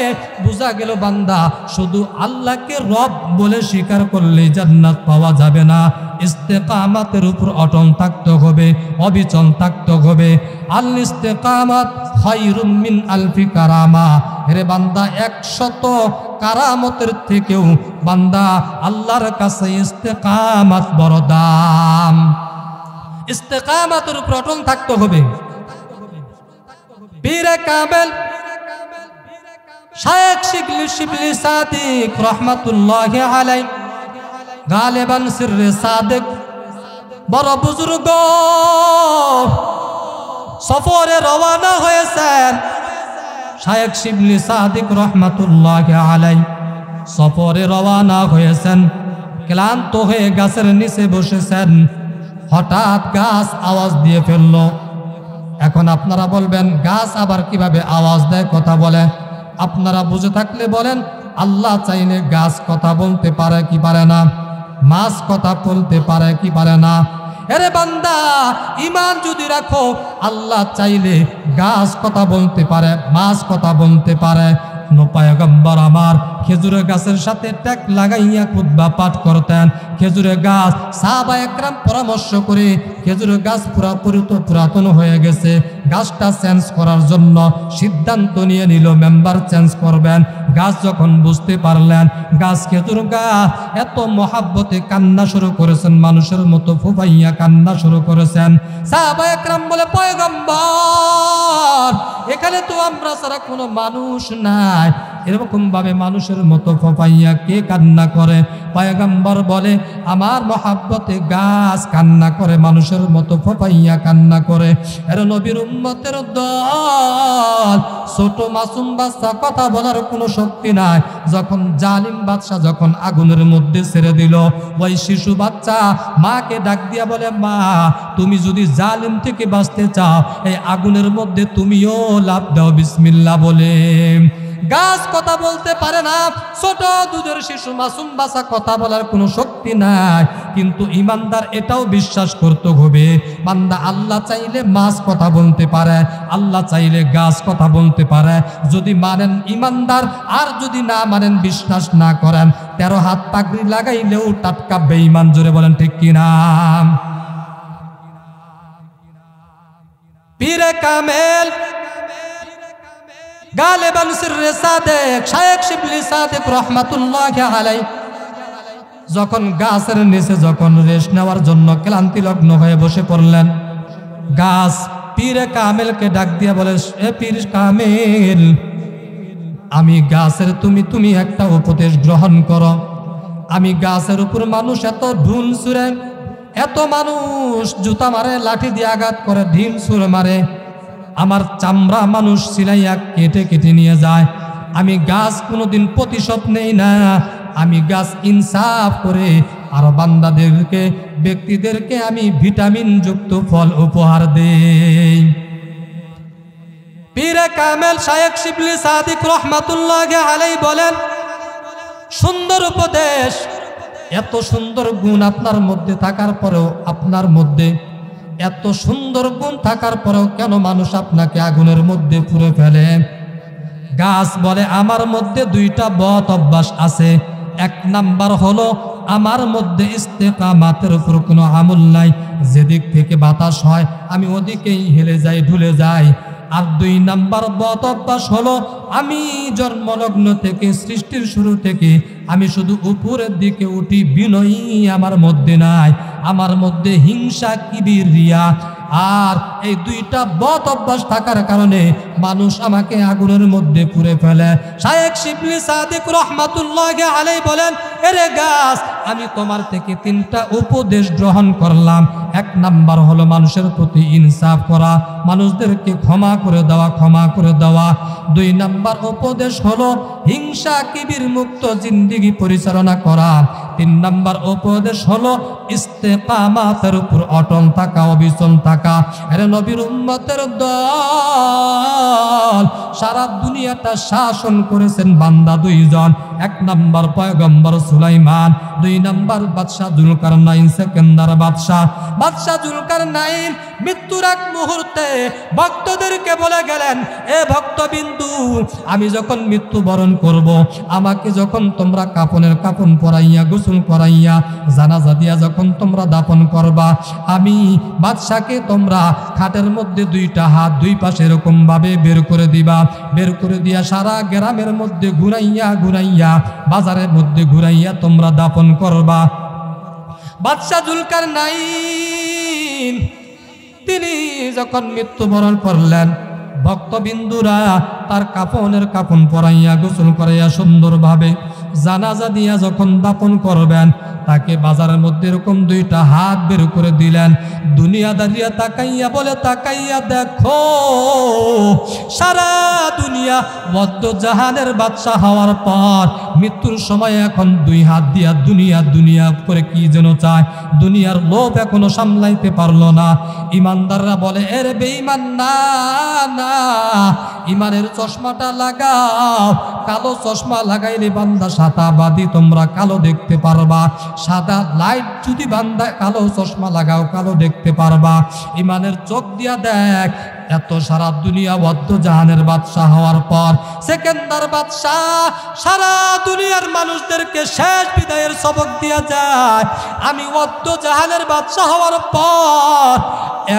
বুঝা গেল বান্দা শুধু আল্লাহকে রব বলে স্বীকার করলে জান্নাত পাওয়া যাবে না ইস্তেকামাতের উপর অটল থাকতে হবে অবিচল থাকতে হবে আল ইস্তেকামাত খায়রুম মিন আলফি কারামা রে বান্দা 100 কারামতের থেকেও বান্দা আল্লাহর কাছে ইস্তেকামাত বড় দাম ইস্তেকামাতের উপর অটল থাকতে হবে পীরে কামেল শায়েখ শিবলি সাদিক রাহমাতুল্লাহি আলাইহি গালিবান সিররে সাদিক বড় বুজুর্গ সফরে রওনা হয়েছেন শায়েখ শিবলি সাদিক রাহমাতুল্লাহি আলাইহি সফরে রওনা হয়েছেন ক্লান্ত হয়ে গাছের নিচে বসেছেন হঠাৎ গাছ আওয়াজ দিয়ে ফেলল এখন আপনারা বলবেন গাছ আবার কিভাবে আওয়াজ দেয় কথা বলে আপনারা বুঝে থাকলে বলেন আল্লাহ চাইলে গাছ কথা বলতে পারে কি পারে না মাছ কথা বলতে পারে কি পারে না এরে বান্দা ঈমান যদি রাখো আল্লাহ চাইলে গাছ কথা বলতে পারে মাছ কথা বলতে পারে পয়গম্বর আমার খেজুরের গাছের সাথে ট্যাগ লাগাইয়া খুতবা পাঠ করতেন খেজুরের গাছ সাহাবায়ে কেরাম পরামর্শ করে খেজুরের গাছ পুরাতন হয়ে গেছে গাছটা চেঞ্জ করার জন্য সিদ্ধান্ত নিয়ে নিল মেম্বার চেঞ্জ করবেন গাছ যখন বুঝতে পারলেন গাছ খেজুর গাছ এত মহাব্বতে কান্না শুরু করেছেন মানুষের মতো ফুফাইয়া কান্না শুরু করেছেন সাহাবায়ে কেরাম বলে পয়গম্বর এখানে তো আমরা ছাড়া কোনো মানুষ নাই এরকম ভাবে মানুষের মতো ফুফাইয়া কে কান্না করে পয়গম্বর বলে আমার মহাব্বতে গাছ কান্না করে মানুষের মতো ফুফাইয়া কান্না করে এর নবীর উম্মতের দল ছোট মাসুম বাচ্চা কথা বলার কোনো শক্তি নাই যখন জালিম বাদশা যখন আগুনের মধ্যে ছেড়ে দিল ওই শিশু বাচ্চা মাকে ডাক দিয়া বলে মা তুমি যদি জালিম থেকে বাঁচতে চাও এই আগুনের মধ্যে তুমিও লাফ দাও বিসমিল্লাহ বলে গাছ কথা বলতে পারে না ছোট দুধের শিশু মাসুম বাচ্চা কথা বলার কোনো শক্তি নাই কিন্তু ইমানদার এটাও বিশ্বাস করতে হবে বান্দা আল্লাহ চাইলে মাছ কথা বলতে পারে আল্লাহ চাইলে গাছ কথা বলতে পারে যদি মানেন ইমানদার আর যদি না মানেন বিশ্বাস না করেন 13 হাত পাগড়ি লাগাইলেও টাটকা বেঈমান জোরে বলেন ঠিক কি না পীরে কামেল গালিবান সিররে সাদিক শায়েখ শিবলি সাদিক রাহমাতুল্লাহি আলাইহি যখন গাছের নিচে যখন রেস্ট নেওয়ার জন্য ক্লান্তি লগ্ন হয়ে বসে পড়লেন, গাছ পীরে কামেলকে ডাক দিয়া বলে, এ পীর কামেল, আমি গাছের তুমি একটা উপদেশ গ্রহণ করো। আমি গাছের উপর মানুষ এত ঢুল ছুঁড়ে, এত মানুষ জুতা মারে, লাঠি দিয়ে আঘাত করে, ঢিল ছুঁড়ে মারে, আমার চামড়া মানুষ সিলাইয়া কেটে কেটে নিয়ে যায়। আমি গাছ কোনোদিন প্রতিশোধ নেই না। আমি গাছ ইনসাফ করে আর বান্দাদেরকে, ব্যক্তিদেরকে আমি ভিটামিন যুক্ত ফল উপহার দেই। পীরে কামেল শায়েখ শিবলি সাদিক রহমাতুল্লাহি আলাইহি বলেন, সুন্দর উপদেশ, এত সুন্দর গুণ আপনার মধ্যে থাকার পরেও, আপনার মধ্যে এত সুন্দর গুণ থাকার পরেও কেন মানুষ আপনাকে আগুনের মধ্যে পুড়ে ফেলে? গাছ বলে, আমার মধ্যে দুইটা বদ অভ্যাস আছে। এক নাম্বার হলো আমার মধ্যে ইস্তেকামাতের উপর কোনো আমল নাই, যেদিক থেকে বাতাস হয় আমি ওদিকেই হেলে যাই, ঢুলে যাই। আর দুই নাম্বার বদ অভ্যাস হলো আমি জন্মলগ্ন থেকে, সৃষ্টির শুরু থেকে আমি শুধু উপরের দিকে উঠি, বিনয়ী আমার মধ্যে নাই। আমার মধ্যে হিংসা, কিবির, রিয়া। আর এই দুইটা বদ অভ্যাস থাকার কারণে মানুষ আমাকে আগুনের মধ্যে পুড়ে ফেলে। শায়েখ শিবলি সাদিক রহমাতুল্লাহি আলাইহি বলেন, এরে গাছ, আমি তোমার থেকে তিনটা উপদেশ গ্রহণ করলাম। এক নাম্বার হলো মানুষের প্রতি ইনসাফ করা, মানুষদেরকে ক্ষমা করে দেওয়া। দুই নাম্বার উপদেশ হলো হিংসা, কিবির মুক্ত জিন্দেগি পরিচালনা করা। তিন নাম্বার উপদেশ হলো ইস্তেকামাতের উপর অটল থাকা, অবিচল থাকা। আরে নবীর উম্মতের দল, সারা দুনিয়াটা শাসন করেছেন বান্দা দুইজন। এক নাম্বার পয়গম্বর সুলাইমান, দুই নাম্বার বাদশাহ জুলকারনাইন, সেকেন্দার বাদশাহ জুলকারনাইন মৃত্যুর এক মুহূর্তে ভক্তদেরকে বলে গেলেন, এ ভক্তবিন্দু, আমি যখন মৃত্যুবরণ করব, আমাকে যখন তোমরা কাপন পরাইয়া, গোসল করাইয়া, জানাজা দিয়া যখন তোমরা দাফন করবা, আমি বাদশাকে তোমরা খাটের মধ্যে দুইটা হাত দুই পাশে এরকম ভাবে বের করে দিবা। বের করে দিয়া সারা গ্রামের মধ্যে ঘুরাইয়া, বাজারের মধ্যে ঘুরাইয়া তোমরা দাফন করবা। বাদশাহ জুলকারনাইন তিনি যখন মৃত্যুবরণ করলেন, ভক্তবিন্দুরা তার কাফন পরাইয়া, গোসল করাইয়া, সুন্দরভাবে জানাজা দিয়া যখন দাফন করবেন, তাকে বাজারের মধ্যে এরকম দুইটা হাত বের করে দিলেন। দুনিয়াদারিয়া তাকাইয়া বলে, তাকাইয়া দেখো, সারা দুনিয়া বদ্ধ জাহানের বাদশা হওয়ার পর মৃত্যুর সময় এখন দুই হাত দিয়া দুনিয়া করে কি যেন চায়, দুনিয়ার লোভ এখনো সামলাইতে পারলো না। ইমানদাররা বলে, এর বেঈমান, না, ইমানের চশমাটা লাগাও। কালো চশমা লাগাইলে বান্দা সাদাবাদী, তোমরা কালো দেখতে পারবা। সাদা লাইট যদি বান্দা কালো চশমা লাগাও, কালো দেখতে পারবা। ইমানের চোখ দিয়া দেখ। এত সারা দুনিয়া বদ্ধ জাহানের বাদশা হওয়ার পর সেকেন্দার বাদশাহ সারা দুনিয়ার মানুষদেরকে শেষ বিদায়ের সবক দিয়া যায়। আমি বদ্ধ জাহানের বাদশা হওয়ার পর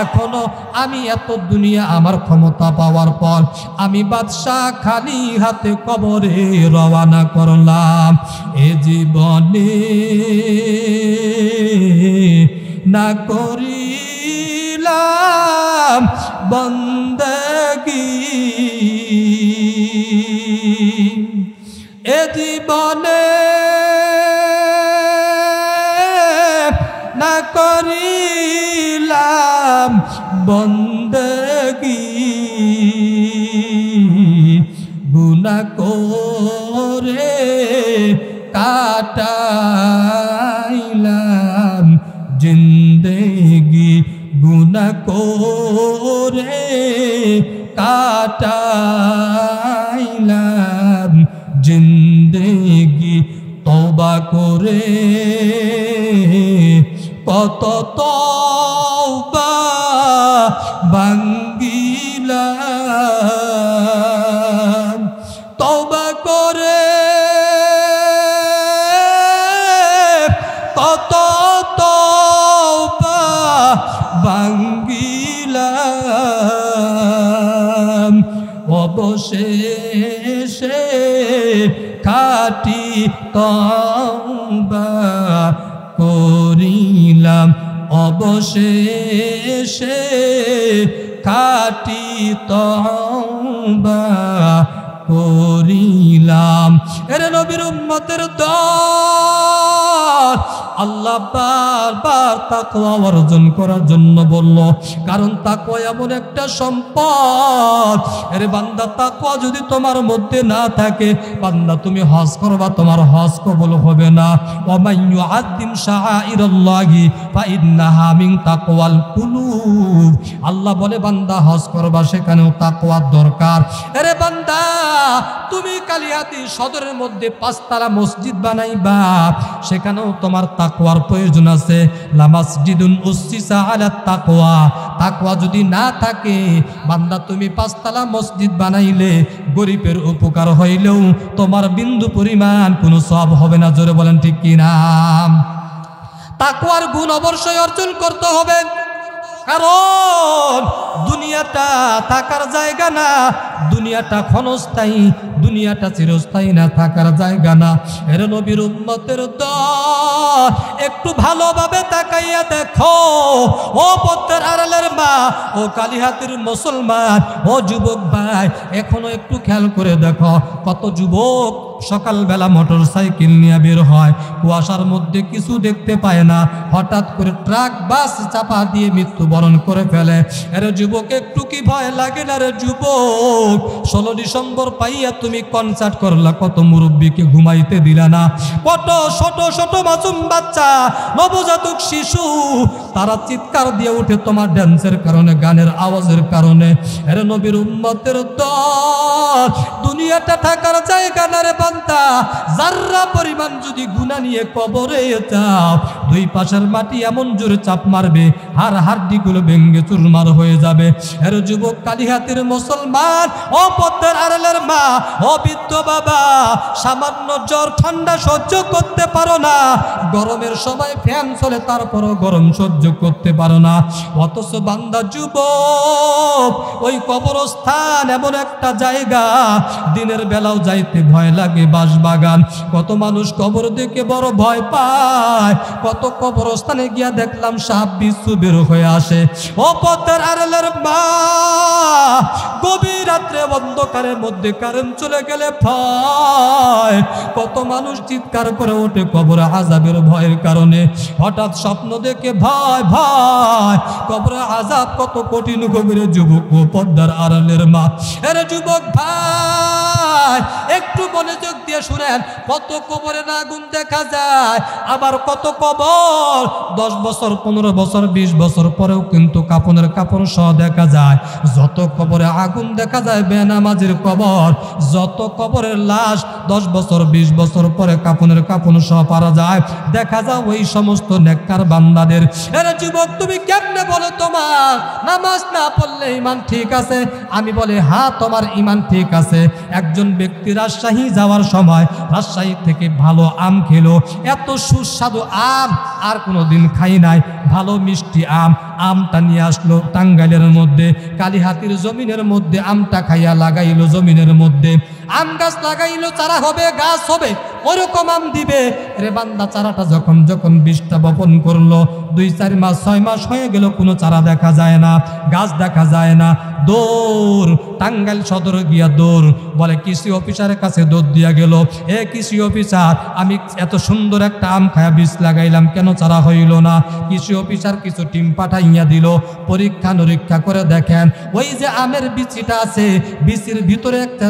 এখনো আমি এত দুনিয়া আমার ক্ষমতা পাওয়ার পর আমি বাদশাহ খালি হাতে কবরে রওনা করলাম। এ জীবনে না করিলাম বন্দেগী, এ জীবনে না করিলাম বন্দেগী, গুনাহ করে কাটাইলাম জিন্দেগি, গুনাহ করে কাটাইলাম জিন্দেগি। তওবা করে কত তওবা ভাঙ্গিলাম, তওবা করে কত তওবা ভাঙ্গিলাম, অবশেষে খাঁটি তওবা অবশেষে খাঁটি তওবা করিলাম। এরে নবীর উম্মতের দল, আল্লাহ বারবার তাকওয়া অর্জন করার জন্য বলল, কারণ তাকওয়া এমন একটা সম্পদ। এরে বান্দা, তাকওয়া যদি তোমার মধ্যে না থাকে, বান্দা তুমি হজ করবা, তোমার হজ কবুল হবে না। ওয়া মান ইউআযযিম শাআইরাল্লাহি ফাইন্নাহা মিন তাকওয়াল কুলুব। আল্লাহ বলে বান্দা হজ করবা, সেখানেও তাকওয়ার দরকার। এরে বান্দা, তুমি কালিয়াতি সদরের মধ্যে 5 তালা মসজিদ বানাইবা, সেখানেও তোমার তাকওয়ার প্রয়োজন আছে। লা মাসজিদুন উসসিসা আলাত তাকওয়া, তাকওয়া যদি না থাকে বান্দা, তুমি 5 তালা মসজিদ বানাইলে গরিবের উপকার হইলেও তোমার বিন্দু পরিমাণ কোনো সওয়াব হবে না। জোরে বলেন ঠিক কি না? তাকওয়ার গুণ অবশ্যই অর্জন করতে হবে, কারণ দুনিয়াটা থাকার জায়গা না, দুনিয়াটা ক্ষণস্থায়ী, দুনিয়াটা চিরস্থায়ী না, থাকার জায়গা না। এর নবীর উম্মতের দল, একটু ভালোভাবে তাকাইয়া দেখো, ও পদ্মার আড়ালের মা, ও কালিহাতির মুসলমান, ও যুবক ভাই, এখনো একটু খেয়াল করে দেখো, কত যুবক সকালবেলা মোটর সাইকেল নিয়ে বের হয়, কুয়াশার মধ্যে কিছু দেখতে পায় না, হঠাৎ করে ট্রাক বাস চাপা দিয়ে মৃত্যুবরণ করে ফেলে। এর যুবক, একটু কি ভয় লাগে না রে যুবক? 16 ডিসেম্বর পাইয়া তুমি কনসার্ট করলা, কত মুরব্বীকে ঘুমাইতে দিলা না, কত ছোট ছোট মাসুম বাচ্চা, নবজাতক শিশু, তারা চিৎকার দিয়ে উঠে তোমার ড্যান্সের কারণে, গানের আওয়াজের কারণে। এর নবীর উম্মতের দল, দুনিয়াটা থাকার জায়গা না রে বান্দা। যাররা পরিমাণ যদি গুনাহ নিয়ে কবরে যাও, দুই পাশের মাটি এমন জোরে চাপ মারবে, হাড়গুলো ভেঙ্গে চুরমার হয়ে যাবে। এর যুবক, কালিহাতির মুসলমান, ও পদ্মার আড়ালের মা, ও বৃদ্ধ বাবা, সামান্য জ্বর ঠান্ডা সহ্য করতে পারো না, গরমের সময় ফ্যান চলে তারপরও গরম সহ্য করতে পারো না, অথচ বান্দা যুবক, ওই কবরস্থান এমন একটা জায়গা, দিনের বেলাও যাইতে ভয় লাগে। বাঁশবাগান, কত মানুষ কবর দেখে বড় ভয় পায়, কত কবরস্থানে গিয়া দেখলাম সাপ বিচ্ছু বের হয়ে আসে। ও পদ্মার আড়ালের মা, গভীর রাত্রে অন্ধকারের মধ্যে কারেন্ট চলে গেলে ভয়, কত মানুষ চিৎকার করে ওঠে কবরে আযাবের ভয়ের কারণে। হঠাৎ স্বপ্ন দেখে ভয় ভয়, কবরে আযাব কত কঠিন গভীরে। যুবক ও পদ্মার আড়ালের মা, এরে যুবক ভাই, একটু মনোযোগ দিয়ে শুনেন, কত কবরে আগুন দেখা যায়, আবার কত কবর 10 বছর 15 বছর 20 বছর পরেও কিন্তু কাপনের কাপড় সহ দেখা যায়। যত কবরে আগুন দেখা যায় বেনামাজির কবর, যত কবরের লাশ 10 বছর 20 বছর পরে কাপনের কাপড় সহ পারা যায়, দেখা যায় ওই সমস্ত নেককার বান্দাদের। এরে যুবক, তুমি কেমনে বলো তোমার নামাজ না পড়লে ঈমান ঠিক আছে? আমি বলে হ্যাঁ, তোমার ঈমান ঠিক আছে। একজন ব্যক্তি রাজশাহী যাওয়ার সময় রাজশাহী থেকে ভালো আম খেলো, এত সুস্বাদু আম আর কোনোদিন খাই নাই, ভালো মিষ্টি আম, আমটা নিয়ে আসলো টাঙ্গাইলের মধ্যে, কালিহাতির জমিনের মধ্যে আমটা খাইয়া লাগাইলো, জমিনের মধ্যে আম গাছ লাগাইলো, চারা হবে, গাছ হবে, ওরকম আম দিবে। রে বান্দা, চারাটা যখন বীজটা বপন করলো, 2-4 মাস 6 মাস হয়ে গেল, কোনো চারা দেখা যায় না, গাছ দেখা যায় না। দৌড়, টাঙ্গাইল সদরে গিয়া দৌড়, বলে কৃষি অফিসারের কাছে দৌড় দিয়া গেল, এ কৃষি অফিসার, আমি এত সুন্দর একটা আম খায়া বীজ লাগাইলাম, কেন চারা হইল না? কৃষি অফিসার কিছু টিম পাঠাইয়া দিল, পরীক্ষা নিরীক্ষা করে দেখেন, ওই যে আমের বিচিটা আছে, বিচির ভিতরে একটা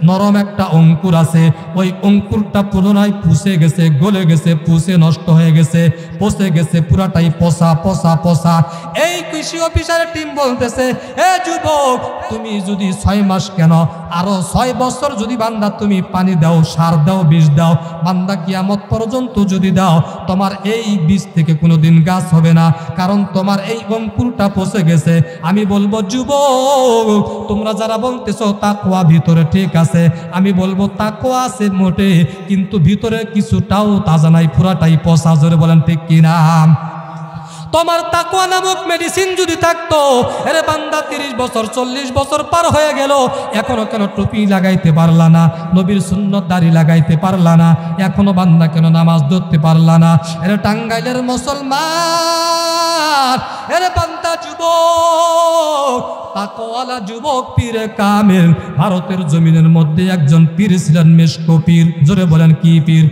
নরম একটা অঙ্কুর আছে, ওই অঙ্কুরটা পুনরায় পুষে গেছে, গলে গেছে, পুষে নষ্ট হয়ে গেছে, পচে গেছে, পুরাটাই পচা পচা পচা। এই কৃষি অফিসারের টিম বলতেছে, এ যুবক, তুমি যদি 6 মাস কেন, আরো 6 বছর যদি বান্দা তুমি পানি দাও, সার দাও, বীজ দাও, বান্দা কিয়ামত পর্যন্ত যদি দাও, তোমার এই বীজ থেকে কোনোদিন গাছ হবে না, কারণ তোমার এই অঙ্কুরটা পচে গেছে। আমি বলবো যুবক, তোমরা যারা বলতেছো তাকওয়া ভিতরে ঠিক আছে, আমি বলবো তাকওয়া আছে মোটে, কিন্তু ভিতরে কিছুটাও তাজা নাই, পুরাটাই পচা। জোরে বলেন ঠিক কিনা? তোমার তাকওয়া নামক মেডিসিন যদি থাকতো, এরে বান্দা 30 বছর 40 বছর পার হয়ে গেল, এখনো কেন টুপি লাগাইতে পারলা না, নবীর সুন্নত দাড়ি লাগাইতে পারলা না, এখনো বান্দা কেন নামাজ ধরতে পারলা না? এরে টাঙ্গাইলের মুসলমান, ঘ্রাণ। এর বান্দা যুবক, তাকওয়ালা যুবক পীরে কামেল। ভারতের জমিনের মধ্যে একজন পীর ছিলেন মেশকো পীর। জোরে বলেন কি পীর?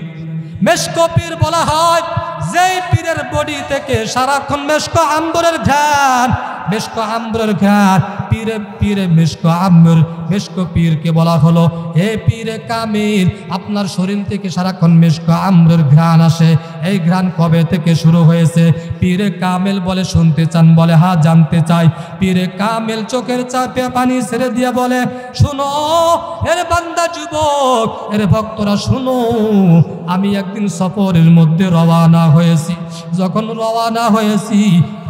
মেশকো পীর বলা হয় যেই পীরের বডি থেকে সারাক্ষণ মেশকো আম্বরের ঘ্রাণ, মেশকো আম্বরের ঘ্রাণ। পীরে পীরে মেশকো আম্বর, মেশকো পীরকে বলা হলো হে পীরে কামিল, আপনার শরীর থেকে সারাক্ষণ মেশকো আম্বরের ঘ্রাণ আসে। এই ঘ্রাণ কবে থেকে শুরু হয়েছে? পীরে কামিল বলে শুনতে চান? বলে হ্যাঁ জানতে চাই। পীরে কামিল চোখের চাপে পানি ছেড়ে দিয়ে বলে শুনো এর বান্দা যুবক, এর ভক্তরা শুনো, আমি একদিন সফরের মধ্যে রওনা হয়েছি। যখন রওনা হয়েছি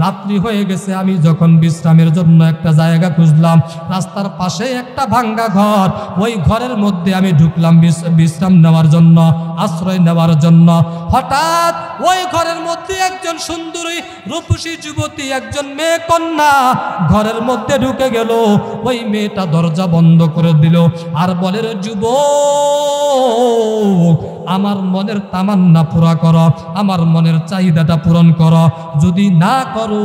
রাত্রি হয়ে গেছে, আমি যখন বিশ্রামের জন্য একটা জায়গা খুঁজলাম, রাস্তার পাশে একটা ভাঙ্গা ঘর, ওই ঘরের মধ্যে আমি ঢুকলাম বিশ্রাম নেওয়ার জন্য, আশ্রয় নেওয়ার জন্য। হঠাৎ ওই ঘরের মধ্যে একজন সুন্দরী রূপসী যুবতী, একজন মেয়ে কন্যা ঘরের মধ্যে ঢুকে গেল। ওই মেয়েটা দরজা বন্ধ করে দিল আর বলে রে যুবক, আমার মনের তামান্না পুরা করো, আমার মনের চাহিদাটা পূরণ করো। যদি না করো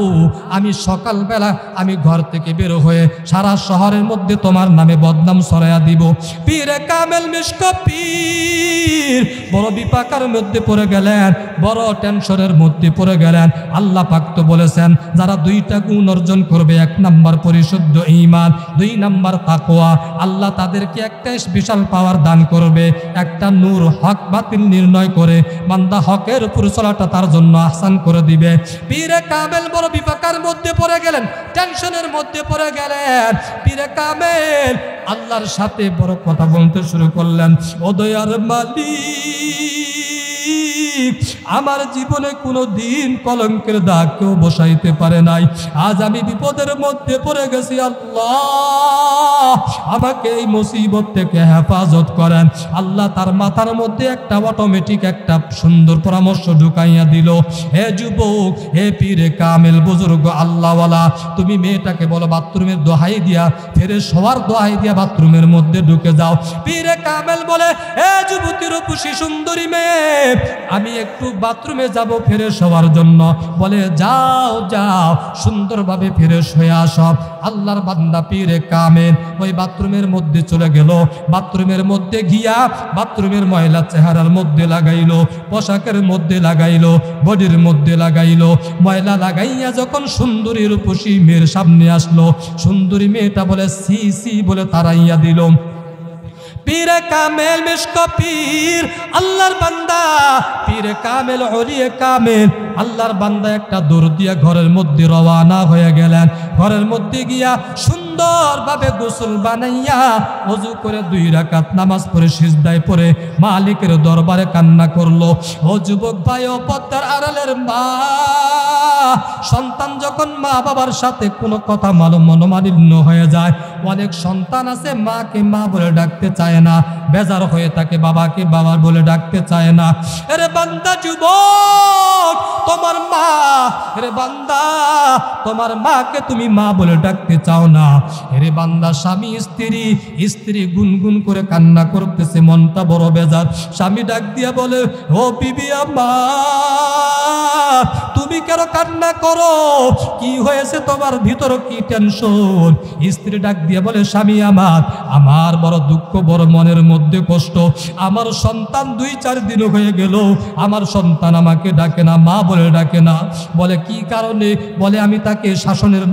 আমি সকালবেলা আমি ঘর থেকে বের হয়ে সারা শহরের মধ্যে তোমার নামে বদনাম ছড়াইয়া দিব। পীরে কামেল মেশকো পীর বড় বিপাকের মধ্যে পড়ে গেলেন, বড় টেনশনের মধ্যে পড়ে গেলেন। আল্লাহ পাক তো বলেছেন যারা দুইটা গুণ অর্জন করবে, 1 নাম্বার পরিশুদ্ধ ঈমান, 2 নাম্বার তাকওয়া, আল্লাহ তাদেরকে একটা বিশাল পাওয়ার দান করবে, একটা নূর, হক বাতিল নির্ণয় করে বান্দা হকের উপর চলাটা তার জন্য আসান করে দিবে। পীরে কামেল বড় বিপাকের মধ্যে পড়ে গেলেন, টেনশনের মধ্যে পড়ে গেলেন। পীরে কামেল আল্লাহর সাথে বড় কথা বলতে শুরু করলেন, ও দয়ার মালিক, আমার জীবনে কোনো দিন কলঙ্কের দাগ কেউ বসাইতে পারে নাই। আজ আমি বিপদের মধ্যে পড়ে গেছি, আল্লাহ আমাকে এই মুসিবত থেকে হেফাজত করেন। আল্লাহ তার মাথার মধ্যে একটা অটোমেটিক একটা সুন্দর পরামর্শ ঢুকাইয়া দিল, হে যুবক, হে পীরে কামেল বুজুর্গ আল্লাহওয়ালা, তুমি মেয়েটাকে বলো বাথরুমের দোহাই দিয়া, ফেরে সবার দোহাই দিয়া বাথরুমের মধ্যে ঢুকে যাও। পীরে কামেল বলে হে যুবতী রূপসী সুন্দরী মেয়ে, আমি একটু বাথরুমে যাব ফ্রেশ হওয়ার জন্য। বলে যাও যাও, সুন্দরভাবে ফ্রেশ হয়ে আসো। আল্লাহর বান্দা পীরে কামেল ওই বাথরুমের মধ্যে চলে গেল। বাথরুমের মধ্যে গিয়া বাথরুমের ময়লা চেহারার মধ্যে লাগাইলো, পোশাকের মধ্যে লাগাইলো, বডির মধ্যে লাগাইলো। ময়লা লাগাইয়া যখন সুন্দরী রূপসী মেয়ের সামনে আসলো, সুন্দরী মেয়েটা বলে সি সি বলে তাড়াইয়া দিল। পীরে কামেল মেশকো পীর আল্লাহর বান্দা, পীরে কামেল ওলিয়ে কামেল আল্লাহর বান্দা একটা দৌড় দিয়া ঘরের মধ্যে রওনা হয়ে গেলেন। ঘরের মধ্যে গিয়া সুন্দরভাবে গোসল বানাইয়া ওযু করে 2 রাকাত নামাজ পড়ে সিজদায় পড়ে মালিকের দরবারে কান্না করলো। ও যুবক ভাই, ও পদ্মার আড়ালের মা, সন্তান যখন মা বাবার সাথে কোনো কথা মনোমালিন্য হয়ে যায়, অনেক সন্তান আছে মাকে মা বলে ডাকতে চায় না, বেজার হয়ে থাকে বাবাকে বাবা বলে ডাকতে চায় না। আরে বান্দা যুবক, তোমার মা, আরে বান্দা তোমার মাকে তুমি মা বলে ডাকতে চাও না। আরে বান্দা স্বামী স্ত্রী, স্ত্রী গুনগুন করে কান্না করতেছে, মনটা বড় বেজার। স্বামী ডাক দিয়া বলে ও বিবি আমার, তুমি কেন কান্না করো? কি হয়েছে তোমার ভিতর, কি টেনশন? স্ত্রী ডাক দিয়ে বলে স্বামী আমার বড় দুঃখ, বড় মনের মধ্যে কষ্ট। আমার সন্তান 2-4 দিন হয়ে গেল, আমার সন্তান আমাকে ডাকে না, মা বলে ডাকে না। বলে কি কারণে? বলে আমি তাকে শাসনের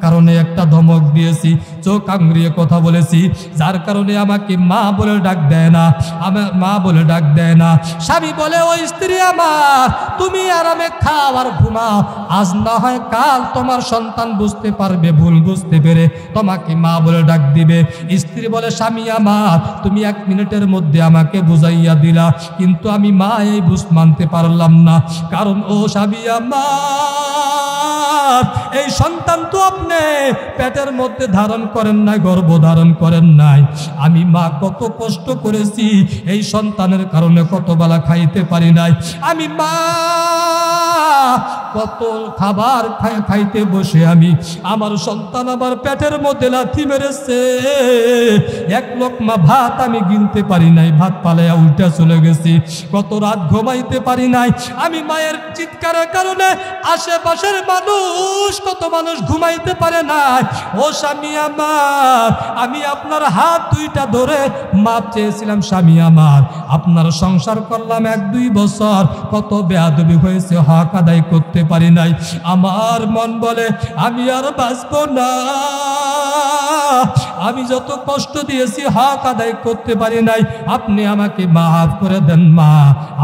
কারণে একটা ধমক দিয়েছি, চোখ আঙুলিয়ে কথা বলেছি, যার কারণে আমাকে মা বলে ডাক দেয় না, আমার মা বলে ডাক দেয় না। স্বামী বলে ও স্ত্রী আমার, তুমি আরামে খাও আর ঘুমাও, আজ না হয় কাল তোমার সন্তান বুঝতে পারবে, ভুল বুঝতে পেরে তোমাকে মা বলে ডাক দিবে। স্ত্রী বলে স্বামী আমার, তুমি 1 মিনিটের মধ্যে আমাকে বুঝাইয়া দিলা, কিন্তু আমি মা এই বুঝ মানতে পারলাম না। কারণ ও স্বামী আমার, এই সন্তান তো আপনি পেটের মধ্যে ধারণ করেন নাই, গর্ভ ধারণ করেন নাই। আমি মা কত কষ্ট করেছি, এই সন্তানের কারণে কত বেলা খাইতে পারি নাই। আমি মা কত খাবার খাইতে বসে আমি আমার সন্তান আমার পেটের মধ্যে লাথি মেরেছে, এক লোকমা ভাত আমি গিলতে পারি নাই, ভাত পালাইয়া উল্টা চলে গেছি। কত রাত ঘুমাইতে পারি নাই আমি মায়ের চিৎকারের কারণে। আশেপাশের মানুষ, কত মানুষ ঘুমাইতে পারে নাই। ও স্বামী আমার, আমি আপনার হাত দুইটা ধরে মাপ চেয়েছিলাম। স্বামী আমার, আপনার সংসার করলাম 1-2 বছর, কত বেয়াদবি হয়েছে, হক আদায় করতে পারি নাই। আমার মন বলে আমি আর বাঁচব না। আমি যত কষ্ট দিয়েছি হক আদায় করতে পারি নাই, আপনি আমাকে মাফ করে দেন মা,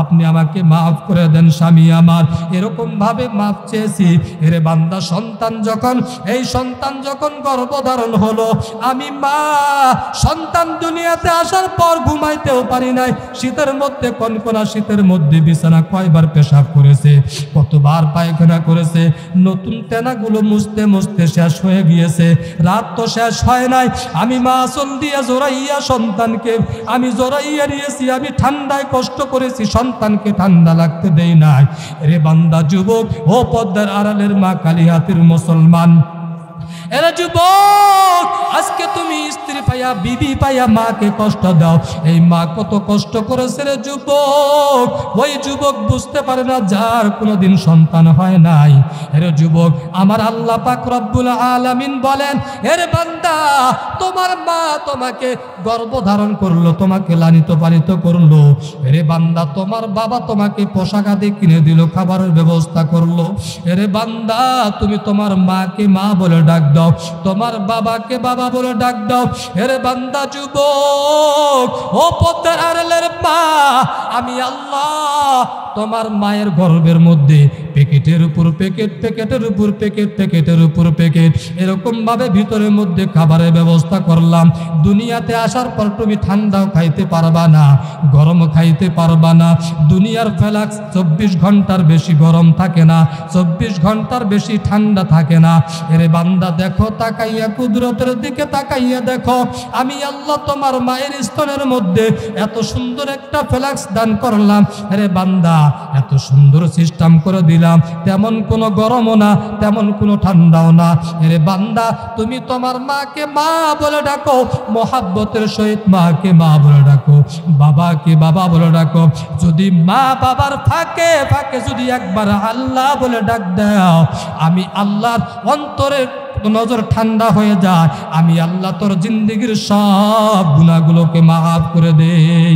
আপনি আমাকে মাফ করে দেন স্বামী আমার। এরকম ভাবে মাফ চেয়েছি। এরে বান্দা, এই সন্তান যখন গর্ভধারণ হলো, আমি মা সন্তান দুনিয়াতে আসার পর ঘুমাইতেও পারি নাই। শীতের মধ্যে কনকনা শীতের মধ্যে বিছানা কয়বার পেশাব করেছে, কতবার পায়খানা করেছে, নতুন তেনাগুলো মুছতে মুছতে শেষ হয়ে গিয়েছে। রাত তো শেষ হয় নাই, আমি মা আসল দিয়ে জোরাইয়া সন্তানকে আমি জোরাইয়া নিয়েছি। আমি ঠান্ডায় কষ্ট করেছি, সন্তানকে ঠান্ডা লাগতে দেই নাই। রে বান্দা যুবক, ও পদ্মার আড়ালের মা কালিহাতির মুসলমান, এরা যুবক, আজকে তুমি স্ত্রী পাইয়া বিবি পাইয়া মাকে কষ্ট দাও। এই মা কত কষ্ট করেছে রে যুবক। ওই যুবক বুঝতে পারে না যার কোনোদিন সন্তান হয় নাই। এরে যুবক, আমার আল্লাহ পাক রব্বুল আলামিন বলেন, এরে বান্দা, তোমার মা তোমাকে গর্ভধারণ করলো, তোমাকে লালিত পালিত করলো। এরে বান্দা, তোমার বাবা তোমাকে পোশাক আদি কিনে দিল, খাবারের ব্যবস্থা করলো। এরে বান্দা, তুমি তোমার মাকে মা বলে ডাক দাও, তোমার বাবাকে বাবা বলে ডাক দাও। এরে বান্দা যুবক, ও পদ্মার আড়ালের মা, আমি আল্লাহ তোমার মায়ের গর্ভের মধ্যে প্যাকেটের উপর প্যাকেট, প্যাকেটের উপর প্যাকেট, প্যাকেটের উপর প্যাকেট, এরকম ভাবে ভিতরের মধ্যে খাবারের ব্যবস্থা করলাম। দুনিয়াতে আসার পর তুমি ঠান্ডাও খাইতে পারবা না, গরম খাইতে পারবা না। দুনিয়ার ফ্লাক্স 24 ঘন্টার বেশি গরম থাকে না, 24 ঘন্টার বেশি ঠান্ডা থাকে না। এরে বান্দা দেখো, তাকাইয়া কুদরতের দিকে তাকাইয়া দেখো, আমি আল্লাহ তোমার মায়ের স্তনের মধ্যে এত সুন্দর একটা ফ্লাক্স দান করলাম। আরে বান্দা, এত সুন্দর সিস্টেম করে দিলাম, তেমন কোনো গরমও না, তেমন কোনো ঠান্ডাও না। আরে বান্দা, তুমি তোমার মাকে মা বলে ডাকো, মোহাব্বতের সহিত মাকে মা বলে ডাকো, বাবাকে বাবা বলে ডাকো। যদি মা বাবার ফাঁকে ফাঁকে যদি একবার আল্লাহ বলে ডাক দাও, আমি আল্লাহর অন্তরের নজর ঠান্ডা হয়ে যায়। আমি আল্লাহ তোর জিন্দেগির সব গুনাহগুলোকে মাফ করে দেই।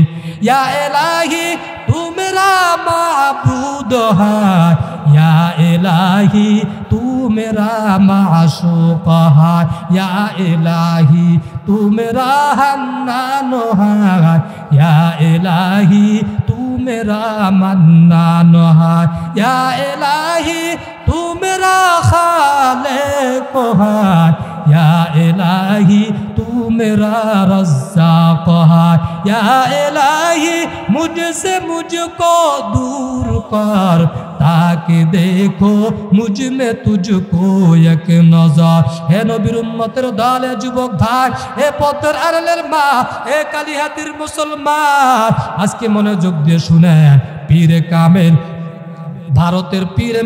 ইয়া ইলাহি তু মেরা মাবুদ হ্যায়, ইয়া ইলাহি তু মেরা মাশুক হ্যায়, ইয়া ইলাহি তু মেরা হান্নান হ্যায়, ইয়া ইলাহি তু মেরা মান্নান হ্যায়, ইয়া ইলাহি तू मेरा खालिक है, या इलाही तू मेरा रज़्ज़ाक़ है, या इलाही मुझसे मुझको दूर कर, ताकि देखो मुझ में तुझको एक नजर। हे नबीर उम्मतेर दल, हे जुबक भाई, हे पद्मार आड़ालेर मा, हे कालिहातिर मुसलमान, আজকে মনোযোগ দিয়ে শুনেন। পীরে কামেল, ভারতের পীরে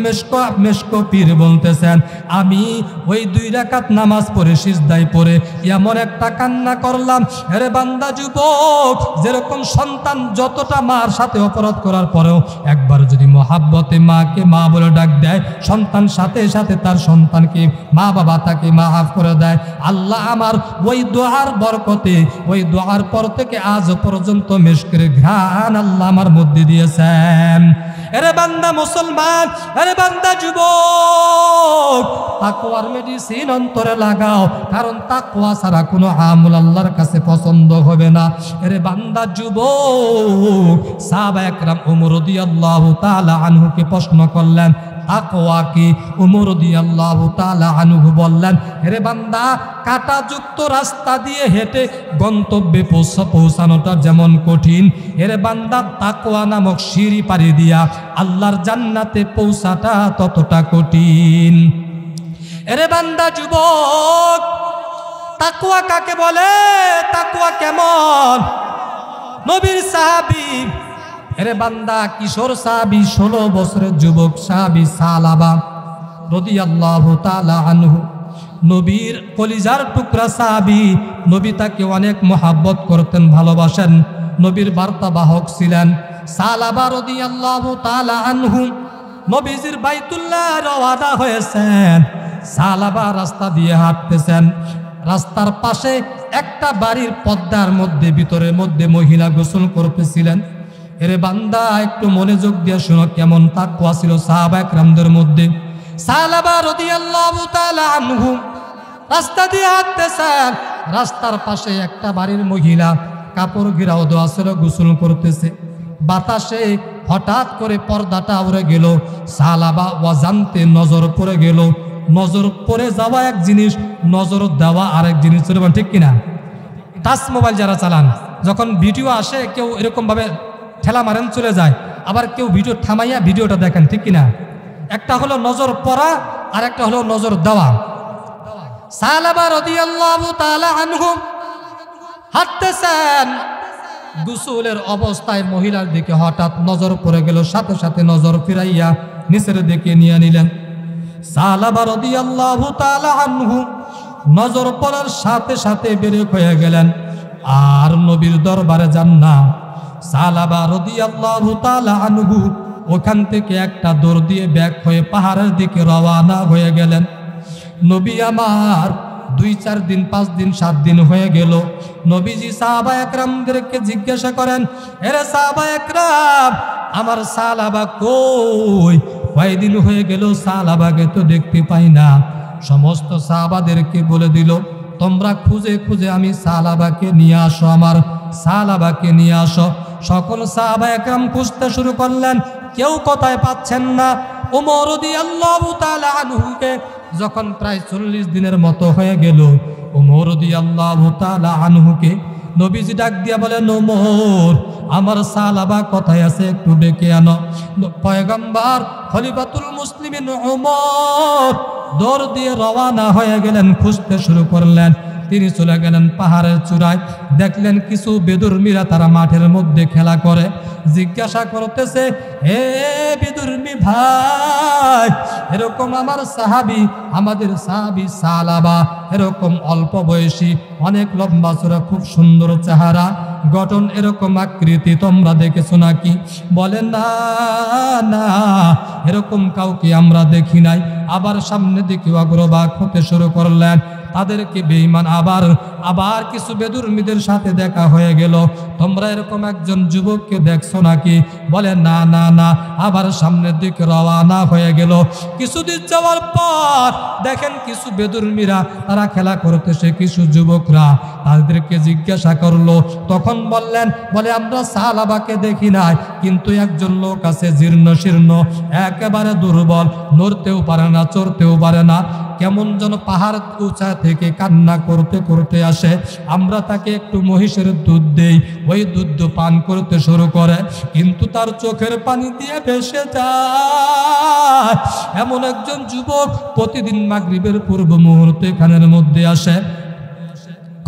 মেশকো পীর বলতেছেন, আমি ওই 2 রাকাত নামাজ পড়ে সিজদায় পড়ে এমন একটা কান্না করলাম। আরে বান্দা যুবক, যেরকম সন্তান যতটা মার সাথে অপরাধ করার পরেও একবার যদি মহাব্বতে মাকে মা বলে ডাক দেয়, সন্তান সাথে সাথে তার সন্তানকে মা বাবা তাকে মাফ করে দেয়। আল্লাহ আমার ওই দোয়ার বরকতে, ওই দোয়ার পর থেকে আজ পর্যন্ত মেশকের ঘ্রাণ আল্লাহ আমার মধ্যে দিয়েছেন। আরে বান্দা মুসলমান, আরে বান্দা যুবক, তাকওয়ার মেডিসিন অন্তরে লাগাও, কারণ তাকওয়া ছাড়া কোনো আমল আল্লাহর কাছে পছন্দ হবে না। আরে বান্দা যুবক, সাহাবা একরাম ওমর রাদিয়াল্লাহু তাআলা আনহুকে প্রশ্ন করলেন, তাকওয়া কি? ওমর রাদিয়াল্লাহু তাআলা আনহু বললেন, হে বান্দা, কাঁটাযুক্ত রাস্তা দিয়ে হেঁটে গন্তব্যে পৌঁছানোটা যেমন কঠিন, হে বান্দা, তাকওয়া নামক সিঁড়ি পাড়ি দিয়া আল্লাহর জান্নাতে পৌঁছাটা ততটা কঠিন। হে বান্দা যুবক, তাকওয়া কাকে বলে? তাকওয়া কেমন? নবীর সাহাবী এরে বান্দা, কিশোর সাহাবী 16 বছরের যুবক সাহাবী সালাবা রাদিয়াল্লাহু তাআলা আনহু, নবীর কলিজার টুকরা সাহাবী, নবী তাকে অনেক মহব্বত করতেন, ভালোবাসেন, নবীর বার্তাবাহক ছিলেন। সালাবা রাদিয়াল্লাহু তাআলা আনহু নবীজির বাইতুল্লাহ রওয়ানা হয়েছেন। সালাবা রাস্তা দিয়ে হাঁটতেছেন, রাস্তার পাশে একটা বাড়ির পর্দার মধ্যে ভিতরের মধ্যে মহিলা গোসল করতেছিলেন। এরে বান্দা, একটু মনোযোগ দিয়ে শোনো কেমন তাকওয়া ছিল সাহাবা একরামদের মধ্যে। সালাবা রাদিয়াল্লাহু তাআলা আনহু রাস্তা দিয়ে হাঁটতেছেন, রাস্তার পাশে একটা বাড়ির মহিলা কাপড় ঘেরাও দেওয়া ছিল, গোসল করতেছে। বাতাসে হঠাৎ করে পর্দাটা উড়ে গেল, সালাবা অজান্তে নজর পড়ে গেল। নজর পড়ে যাওয়া এক জিনিস, নজর দেওয়া আরেক জিনিস, ঠিক কিনা? টাচ মোবাইল যারা চালান, যখন ভিডিও আসে কেউ এরকম ভাবে ঠেলা মারেন চলে যায়, আবার কেউ ভিডিও থামাইয়া ভিডিওটা দেখেন, ঠিক কিনা? একটা হলো নজর পড়া আর একটা হলো নজর দেওয়া। সালাবা রাদিয়াল্লাহু তাআলা আনহু হাঁটতেছেন, গোসলের অবস্থায় মহিলার দিকে হঠাৎ নজর পড়ে গেল, সাথে সাথে নজর ফিরাইয়া নিচের দিকে নিয়ে নিলেন। সালাবা রাদিয়াল্লাহু তাআলা আনহু নজর পড়ার সাথে সাথে বের হয়ে গেলেন, আর নবীর দরবারে যান না। সালাবা রাদিয়াল্লাহু তাআলা আনহু ওখান থেকে একটা দৌড় দিয়ে ব্যাক হয়ে পাহাড়ের দিকে রওনা হয়ে গেলেন। নবী আমার 2-4 দিন 5 দিন 7 দিন হয়ে গেল। নবীজি সাহাবা একরামদেরকে জিজ্ঞাসা করেন, এরে সাহাবা একরাম, আমার সালাবা কই? কয়দিন হয়ে গেল সালাবাকে তো দেখতে পাই না। সমস্ত সাহাবাদেরকে বলে দিল, তোমরা খুঁজে খুঁজে আমি সালাবাকে নিয়ে আসো, আমার সালাবাকে নিয়ে আসো। সকল সাহাবা একরাম খুঁজতে শুরু করলেন, কেউ কোথায় পাচ্ছেন না। ওমর রাদিয়াল্লাহু তাআলা আনহুকে যখন প্রায় 40 দিনের মতো হয়ে গেল, ওমর রাদিয়াল্লাহু তাআলা আনহুকে নবীজি ডাক দিয়া বলেন, ওমর, আমার সালাবা কোথায় আছে একটু ডেকে আনো। পয়গম্বর খলিফাতুল মুসলিমিন ওমর দৌড় দিয়ে রওনা হয়ে গেলেন, খুঁজতে শুরু করলেন। তিনি চলে গেলেন পাহাড়ের চূড়ায়, দেখলেন কিছু বেদুর্মীরা তারা মাঠের মধ্যে খেলা করে। জিজ্ঞাসা করতেছে, হে বেদুর্মী ভাই, এরকম আমার সাহাবী, আমাদের সাহাবী সালাবা, এরকম অল্প বয়সী, অনেক লম্বা চূড়া, খুব সুন্দর চেহারা, গঠন, এরকম আকৃতি তোমরা দেখেছো নাকি? বলে, না না, এরকম কাউকে আমরা দেখি নাই। আবার সামনের দিকে অগ্রবাক হতে শুরু করলেন। তাদেরকে বেঈমান আবার কিছু বেদুর্মীদের সাথে দেখা হয়ে গেল। তোমরা এরকম একজন যুবককে দেখছো নাকি? বলে, না না না। আবার সামনের দিকে রওনা হয়ে গেল। কিছুদিন যাওয়ার পর দেখেন কিছু বেদুর্মীরা তারা খেলা করতেছে, কিছু যুবকরা তাদেরকে জিজ্ঞাসা করলো। তখন বললেন, বলে আমরা সাহাবাকে দেখি নাই, কিন্তু একজন লোক আছে জীর্ণ শীর্ণ, একেবারে দুর্বল, নড়তেও পারে না, চড়তেও পারে না, কেমন যেন পাহাড় উঁচা থেকে কান্না করতে করতে আসে। আমরা তাকে একটু মহিষের দুধ দেই, ওই দুধ পান করতে শুরু করে, কিন্তু তার চোখের পানি দিয়ে ভেসে যায়। এমন একজন যুবক প্রতিদিন মাগরিবের পূর্ব মুহূর্তে এখানের মধ্যে আসে।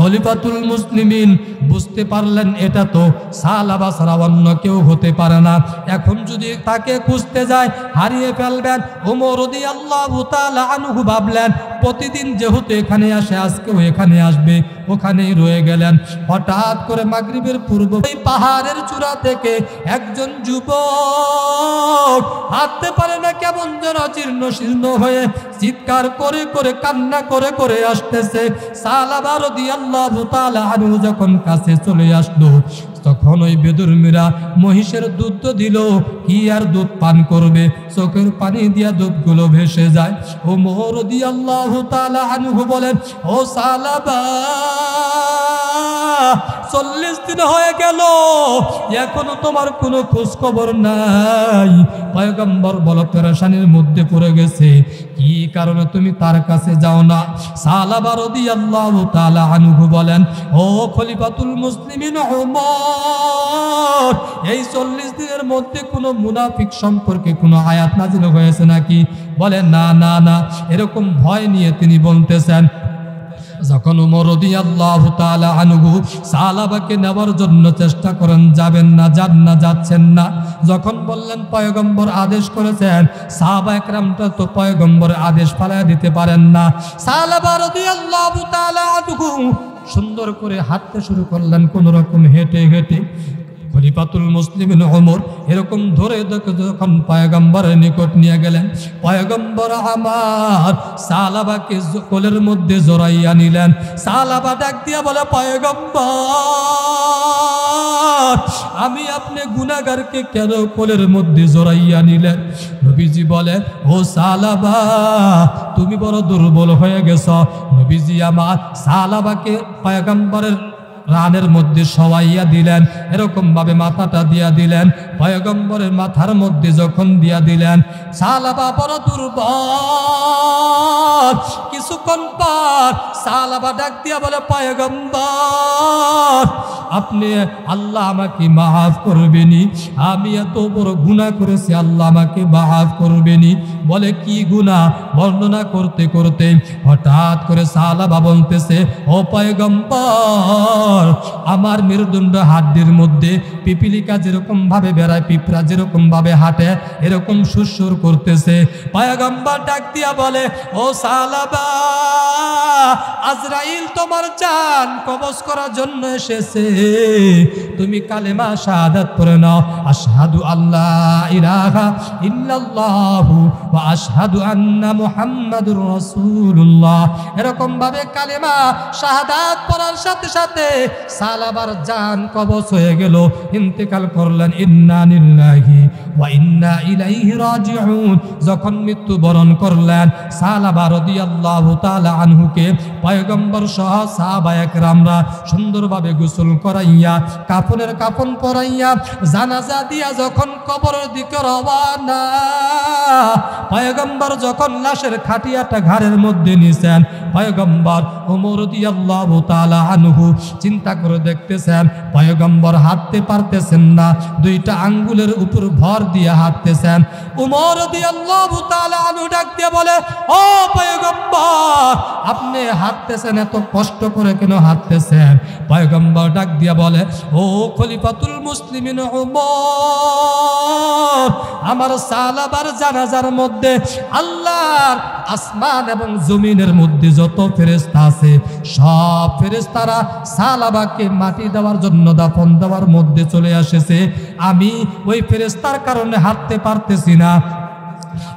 খলিফাতুল মুসলিমিন বুঝতে পারলেন এটা তো সালাবা ছাড়া অন্য কেউ হতে পারে না, এখন যদি তাকে খুঁজতে যায় হারিয়ে ফেলবেন। ওমর রাদিয়াল্লাহু তাআলা আনহু ভাবলেন, প্রতিদিন যেহেতু এখানে আসে, আজকেও এখানে আসবে, ওখানেই রয়ে গেলেন। হঠাৎ করে মাগরিবের পূর্ব এই পাহাড়ের চূড়া থেকে একজন যুবক হাঁটতে পারে না, কেমন যেন জীর্ণ শীর্ণ হয়ে চিৎকার করে করে কান্না করে করে আসতেছে। সালাবা রাদিয়াল্লাহু তাআলা আনহু যখন কাছে চলে আসলো, তখন ওই বেদুর্মীরা মহিষের দুধ দিল, কি আর দুধ পান করবে, চোখের পানি দিয়া দুধগুলো ভেসে যায়। ওমর রাদিয়াল্লাহু তাআলা আনহু বলেন, ও সালাবা, 40 দিন হয়ে গেল, এখনো তোমার কোনো খোঁজ খবর নাই। পয়গম্বর বল পেরেশানির মধ্যে পড়ে গেছে, কি কারণে তুমি তার কাছে যাও না? সালাবা রাদিয়াল্লাহু তাআলা আনহু বলেন, ও খলিফাতুল মুসলিমিন ওমর, এই 40 দিনের মধ্যে কোনো মুনাফিক সম্পর্কে কোনো আয়াত নাযিল হয়েছে নাকি? বলে, না না না। এরকম ভয় নিয়ে তিনি বলতেছেন। যখন ওমর রাদিয়াল্লাহু তাআলা আনহু সাহাবাকে নেওয়ার জন্য চেষ্টা করেন, যাবেন না, যাচ্ছেন না। যখন বললেন পয়গম্বর আদেশ করেছেন, সাহাবা একরামটা তো পয়গম্বরের আদেশ পালন দিতে পারেন না। সাহাবা রাদিয়াল্লাহু তাআলা আনহু সুন্দর করে হাঁটতে শুরু করলেন, কোন রকম হেঁটে হেঁটে। খলিফাতুল মুসলিমিন ওমর এরকম ধরে যখন পয়গম্বরের নিকট নিয়ে গেলেন, পয়গম্বর আমার সাহাবাকে কোলের মধ্যে জড়াইয়া নিলেন। সাহাবা ডাক দিয়া বলে, পয়গম্বর, আমি আপনি গুনাহগারকে কেন কোলের মধ্যে জড়াইয়া নিলেন? নবীজি বলে, ও সাহাবা, তুমি বড় দুর্বল হয়ে গেছ। নবীজি আমার সাহাবাকে পয়গম্বরের রানের মধ্যে শোয়াইয়া দিলেন, এরকম ভাবে মাথাটা দিয়া দিলেন। পয়গম্বরের মাথার মধ্যে যখন দিয়া দিলেন, সাহাবা বড় দুর্বল। কিছুক্ষণ পর সাহাবা ডাক দিয়া বলে, পয়গম্বর, আপনি আল্লাহ আমাকে মাফ করবেনি, আমি এত বড় গুনাহ করেছি, আল্লাহ আমাকে মাফ করবেনি। বলে, কি গুনাহ? বর্ণনা করতে করতে হঠাৎ করে সাহাবা বলতেছে, ও পয়গম্বর, আমার মেরুদণ্ড হাড্ডির মধ্যে পিপিলিকা যেরকম ভাবে বেড়ায়, পিঁপড়া যেরকম ভাবে হাঁটে, এরকম সুরসুর করতেছে। পয়গম্বর ডাক দিয়া বলে, ও সাহাবা, আজরাইল তোমার জান কবজ করার জন্য এসেছে, তুমি কালেমা শাহাদাত পড়ে নাও, আশহাদু আল্লাহ ইলাহা ইল্লাল্লাহু ওয়া আশহাদু আন্না মুহাম্মাদুর রাসূলুল্লাহ। এরকম ভাবে কালেমা শাহাদাত পড়ার সাথে সাথে সাহাবার জান কবজ হয়ে গেল, ইন্তেকাল করলেন। ইন্না লিল্লাহি ওয়া ইন্না ইলাইহি রাজিউন। যখন মৃত্যুবরণ করলেন, সাহাবা রাদিয়াল্লাহু তাআলা আনহুকে পয়গম্বর সহ সাহাবায়ে কেরামরা সুন্দরভাবে গোসল করাইয়া, কাফনের কাফন পরাইয়া, জানাজা দিয়া যখন কবরের দিকে রওনা, পয়গম্বর যখন লাশের খাটিয়াটা ঘাড়ের মধ্যে নিছেন, পয়গম্বর ওমর রাদিয়াল্লাহু তাআলা আনহু চিন্তা করে দেখতেছেন, পয়গম্বর হাঁটতে পারতেছেন না, দুইটা আঙ্গুলের উপর ভর দিয়ে হাঁটতেছেন। ওমর রাদিয়াল্লাহু তাআলা আনহু ডাক দিয়ে বলে, ও পয়গম্বর, আপনি হাঁটতেছেন, এত কষ্ট করে কেন হাঁটতেছেন? পয়গম্বর ডাক দিয়া বলে, ও খলিফাতুল মুসলিমিন ওমর, আমার সাহাবার জানাজার মধ্যে আল্লাহর আসমান এবং জমিনের মধ্যে যত ফেরেশতা আছে, সব ফেরেশতারা সাহাবাকে মাটি দেওয়ার জন্য, দাফন দেওয়ার মধ্যে চলে এসেছে। আমি ওই ফেরেশতার কারণে হাঁটতে পারতেছি না।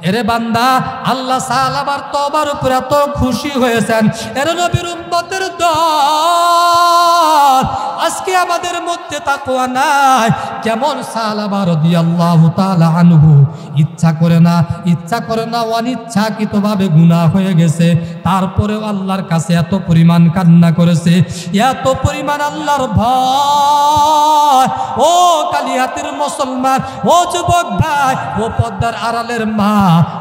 এরে বান্দা, আল্লাহ সাহাবার তওবার উপরে এত খুশি হয়েছেন। এরে নবীর উম্মতের দল, আজকে আমাদের মধ্যে তাকওয়া নাই। কেমন সাহাবা রাদিয়াল্লাহু তাআলা আনহু ইচ্ছা করে না অনিচ্ছাকৃতভাবে গুনাহ হয়ে গেছে, তারপরেও আল্লাহর কাছে এত পরিমাণ কান্না করেছে, এত পরিমাণ আল্লাহর ভয়। ও কালিয়াতের মুসলমান, ও যুবক ভাই, ও পর্দার আড়ালের মা,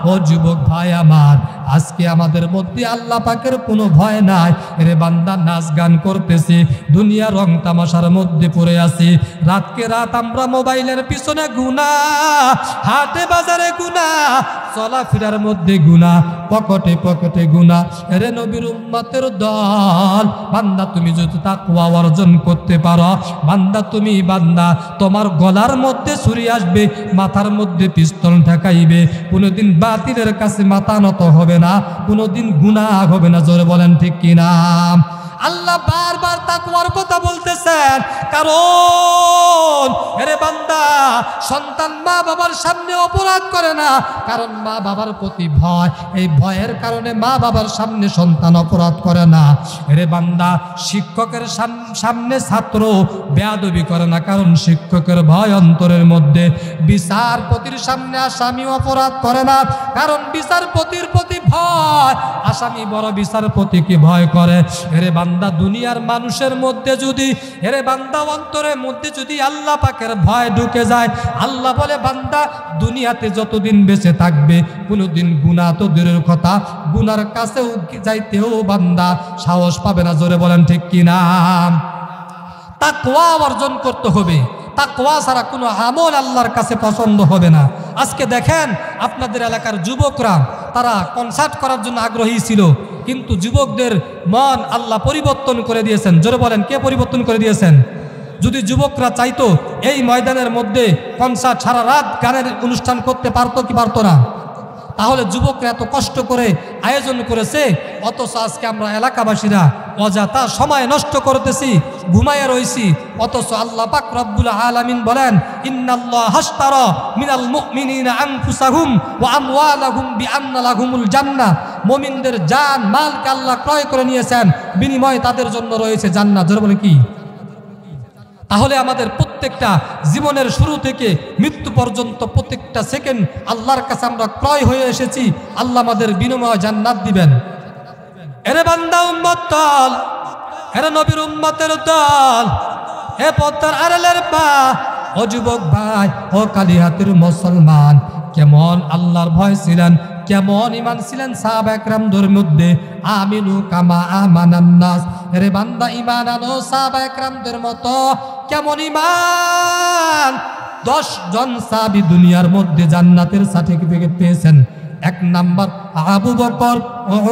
ও যুবক ভাই আমার, আজকে আমাদের মধ্যে আল্লাহ পাকের কোনো ভয় নাই। এরে বান্দা, নাচ গান করতেছি, দুনিয়া রং তামাশার মধ্যে পড়ে আছি, রাতকে রাত আমরা মোবাইলের পিছনে গুনাহ, হাটে বাজারে গুনাহ, চলাফেরার মধ্যে গুনাহ, পকেটে পকেটে গুনাহ। এরে নবীর উম্মতের দল, বান্দা তুমি যদি তাকওয়া অর্জন করতে পারো, বান্দা তোমার গলার মধ্যে ছুরি আসবে, মাথার মধ্যে পিস্তল ঠেকাইবে, কোনোদিন বাতিলের কাছে মাথা নত হবে না, কোনোদিন গুনাহ হবে না। জোরে বলেন ঠিক কিনা? আল্লাহ বারবার তাকওয়ার কথা বলতেছেন, কারণ এরে বান্দা, সন্তান মা বাবার সামনে অপরাধ করে না, কারণ মা বাবার প্রতি ভয়। এই ভয়ের কারণে মা বাবার সামনে সন্তান অপরাধ করে না। এরে বান্দা, শিক্ষকের সামনে ছাত্র বেয়াদবি করে না, কারণ শিক্ষকের ভয় অন্তরের মধ্যে। বিচারপতির সামনে আসামি অপরাধ করে না, কারণ বিচারপতির প্রতি ভয়। আসামি বড় বিচারপতিকে ভয় করে। এরে বান্দা, দুনিয়ার মানুষের মধ্যে যদি, এরে বান্দা, অন্তরের মধ্যে যদি আল্লাহ পাকের ভয় ঢুকে যায়, আল্লাহ বলে, বান্দা দুনিয়াতে যতদিন বেঁচে থাকবে, কোনোদিন গুনাহ তো দূরের কথা, গুনার কাছেও যাইতেও বান্দা সাহস পাবে না। জোরে বলেন ঠিক কিনা? তাকওয়া অর্জন করতে হবে। তাকওয়া ছাড়া কোনো আমল আল্লাহর কাছে পছন্দ হবে না। আজকে দেখেন, আপনাদের এলাকার যুবকরা তারা কনসার্ট করার জন্য আগ্রহী ছিল, কিন্তু যুবকদের মন আল্লাহ পরিবর্তন করে দিয়েছেন। জোরে বলেন, কে পরিবর্তন করে দিয়েছেন? যদি যুবকরা চাইতো এই ময়দানের মধ্যে কনসার্ট, সারা রাত গানের অনুষ্ঠান করতে পারতো কি পারতো না? তাহলে যুবকরা এত কষ্ট করে আয়োজন করেছে, অথচ আজকে আমরা এলাকাবাসীরা অযথা সময় নষ্ট করতেছি, ঘুমাইয়া রইছি। অথচ আল্লাহ পাক রব্বুল আলামিন বলেন, ইন্নাল্লাহ হাশতারা মিনাল মুমিনিনা আনফুসাহুম ওয়া আমওয়ালাহুম বিআন্না লাহুমুল জান্নাহ। মুমিনদের জান মালকে আল্লাহ ক্রয় করে নিয়েছেন, বিনিময়ে তাদের জন্য রয়েছে জান্নাত। জোরে বলে কি? তাহলে আমাদের প্রত্যেকটা জীবনের শুরু থেকে মৃত্যু পর্যন্ত প্রত্যেকটা সেকেন্ড আল্লাহর কাছে আমরা ক্রয় হয়ে এসেছি, আল্লাহ আমাদের বিনিময়ে জান্নাত দিবেন। এরে বান্দা উম্মত দল, এরে নবীর উম্মতের দল, হে পদ্মার আড়ালের পা, ও যুবক ভাই, ও কালিহাতের মুসলমান, কেমন আল্লাহর ভয় ছিলেন, কেমন ইমান ছিলেন সাহাবা একরামদের মধ্যে? আমিনু কামা আমানান নাস। রে বান্দা, ইমান আনো সাহাবা একরামদের মতো। কেমন ইমান? 10 জন সাহাবী দুনিয়ার মধ্যে জান্নাতের সার্টিফিকেট পেয়েছেন। 1 নাম্বার আবু বকর,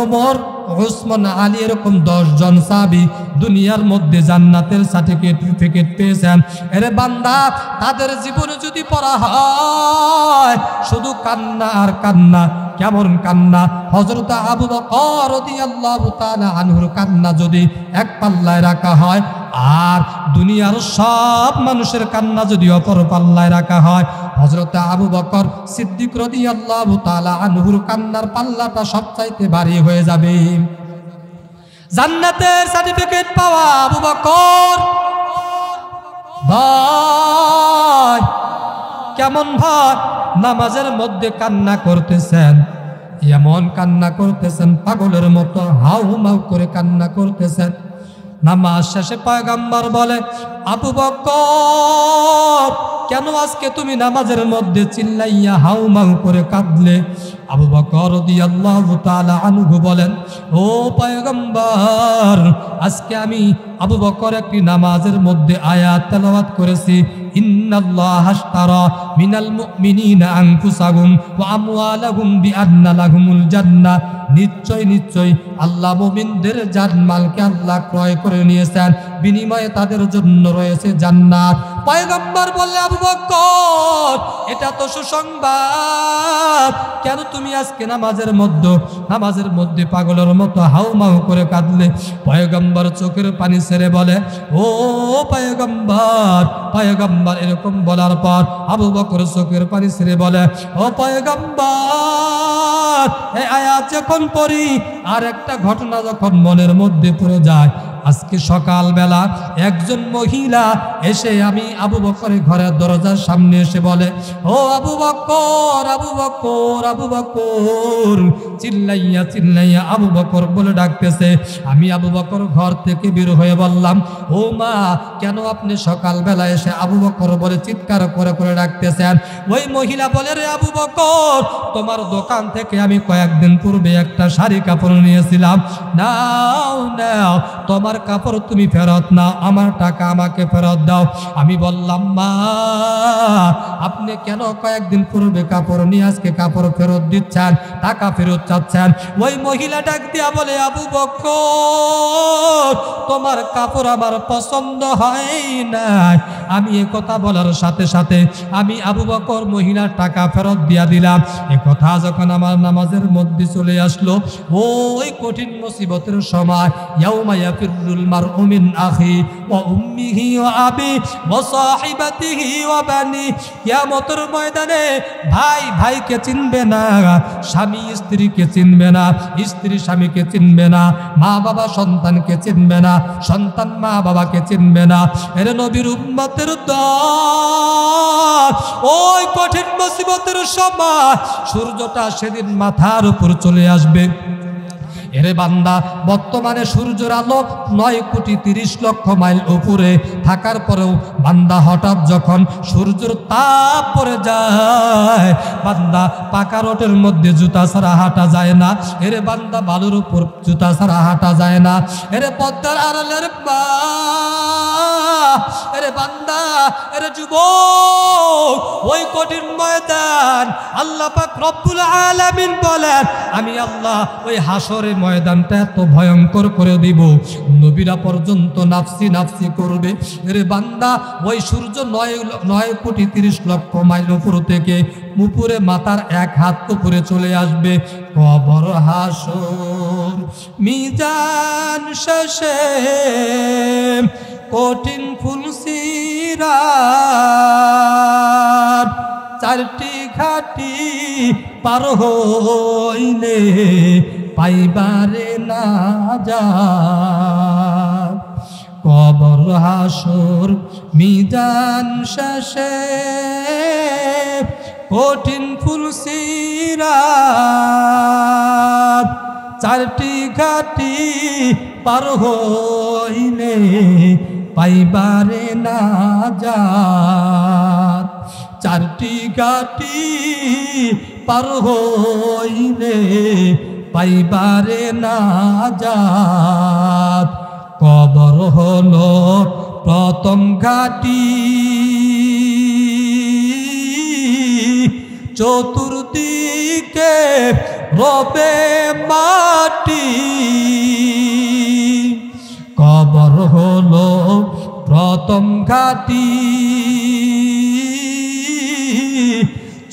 ওমর, উসমান, আলী, এরকম 10 জন সাহাবী দুনিয়ার মধ্যে জান্নাতের সার্টিফিকেট পেয়েছেন। এরে বান্দা, তাদের জীবনে যদি পড়া হয় শুধু কান্না আর কান্না। কেমন কান্না? হযরত আবু বকর রাদিয়াল্লাহু তাআলা আনহুর কান্না যদি এক পাল্লায় রাখা হয়, আর দুনিয়ার সব মানুষের কান্না যদি অপর পাল্লায় রাখা হয়, হযরত আবু বকর সিদ্দিক রাদিয়াল্লাহু তাআলা আনহুর কান্নার পাল্লাটা সবচাইতে ভারী হয়ে যাবে। জান্নাতের সার্টিফিকেট পাওয়া আবু বকর ভাই, কেমন ভাই নামাজের মধ্যে কান্না করতেছেন, এমন কান্না করতেছেন পাগলের মতো, হাউমাউ করে কান্না করতেছেন। নামাজ শেষে পয়গম্বর বলে, আবু বকর, কেন আজকে তুমি নামাজের মধ্যে চিল্লাইয়া হাউমাউ করে কাঁদলে? আবু বকর রাদিয়াল্লাহু তাআলা আনহু বলেন, ও পয়গম্বর, আজকে আমি আবু বকর একটি নামাজের মধ্যে আয়াত তেলাওয়াত করেছি, ইন্নাল্লাহ হাশতারা মিনাল মুমিনিনা আনফুসাহুম ওয়া আমওয়ালাহুম বিআন্না লাহুমুল জান্নাহ। নিশ্চয় নিশ্চয় আল্লাহ মুমিনদের জানমালকে আল্লাহ ক্রয় করে নিয়েছেন, বিনিময়ে তাদের জন্য রয়েছে জান্নাত। পয়গম্বর বললেন, আবু বকর, এটা তো সুসংবাদ, কেন তুমি আজকে নামাজের মধ্যে পাগলের মতো হাউমাউ করে কাঁদলে? পয়গম্বর চোখের পানি ছেড়ে বলে, ও পয়গম্বর, এরকম বলার পর আবু বকর চোখের পানি ছেড়ে বলে, ও পয়গম্বর, এই আয়াত যখন পড়ি আর একটা ঘটনা যখন মনের মধ্যে পড়ে যায়। আজকে সকালবেলা একজন মহিলা এসে আমি আবু বকরের ঘরের দরজার সামনে এসে বলে, ও আবু বকর, আবু বকর, আবু বকর, চিল্লাইয়া আবু বকর বলে ডাকতেছে। আমি আবু বকর ঘর থেকে বের হয়ে বললাম, ও মা, কেন আপনি সকালবেলা এসে আবু বকর বলে চিৎকার করে করে ডাকতেছেন? ওই মহিলা বলে, রে আবু বকর, তোমার দোকান থেকে আমি কয়েকদিন পূর্বে একটা শাড়ি কাপড় নিয়েছিলাম, নাও তোমার কাপড় তুমি ফেরত নাও, আমার টাকা আমাকে ফেরত দাও। আমি বললাম, মা, আপনি কেন কয়েকদিন পূর্বে কাপড় নিয়ে আজকে কাপড় ফেরত দিচ্ছেন, টাকা ফেরত চাচ্ছেন? ওই মহিলা ডাক দিয়া বলে, আবু বকর, তোমার কাপড় আমার পছন্দ হয় না। আমি এ কথা বলার সাথে সাথে আমি আবু বকর মহিলার টাকা ফেরত দিয়া দিলাম। এ কথা যখন আমার নামাজের মধ্যে চলে আসলো, ওই কঠিন মুসিবতের সময়, ইয়াউমা ইয়াফিরুল মারউ মিন আখি ওয়া উম্মিহি ওয়া আবি ওয়া সাহিবাতিহি ওয়া বানি, কিয়ামতের ময়দানে ভাই ভাইকে চিনবে না, স্বামী স্ত্রীকে চিনবে না, স্ত্রী স্বামীকে চিনবে না, মা বাবা সন্তানকে চিনবে না, সন্তান মা বাবাকে চিনবে না। এর নবীর উম্মতের দল, ওই কঠিন মুসিবতের সময় সূর্যটা সেদিন মাথার উপর চলে আসবে। এরে বান্দা, বর্তমানে সূর্যের আলো 9,30,00,000 মাইল উপরে থাকার পরেও বান্দা হঠাৎ যখন সূর্যের তাপ পড়ে যায়, বান্দা পাকা রোডের মধ্যে জুতা ছাড়া হাঁটা যায় না। এরে বান্দা, বালুর উপর জুতা ছাড়া হাঁটা যায় না। এরে পদ্মার আড়ালের আরে বান্দা, আরে যুবক, ওই কঠিন ময়দান আল্লাহ পাক রব্বুল আলামিন বলেন, আমি আল্লাহ ওই হাসরের ময়দানটা এত ভয়ঙ্কর করে দিব, নবীরা পর্যন্ত নাফসি নাফসি করবে। আরে বান্দা, ওই সূর্য 9,30,00,000 মাইল উপর থেকে উপরে মাথার এক হাত উপরে চলে আসবে। কবর হাসর মিজান শেষে কঠিন ফুলসিরাত, 4টি ঘাটি পার হইলে পাইবারে না যায়। কবর হাসর মিজান শেষে কঠিন ফুলসিরাত, 4টি ঘাটি পার হইলে পাইবারে না যায়। 4টি ঘাটি পার হইলে পাইবারে না যায়। কবর হলো প্রথম ঘাটি, চতুর্দিকে রবে মাটি। কবর হলো প্রথম ঘাটি,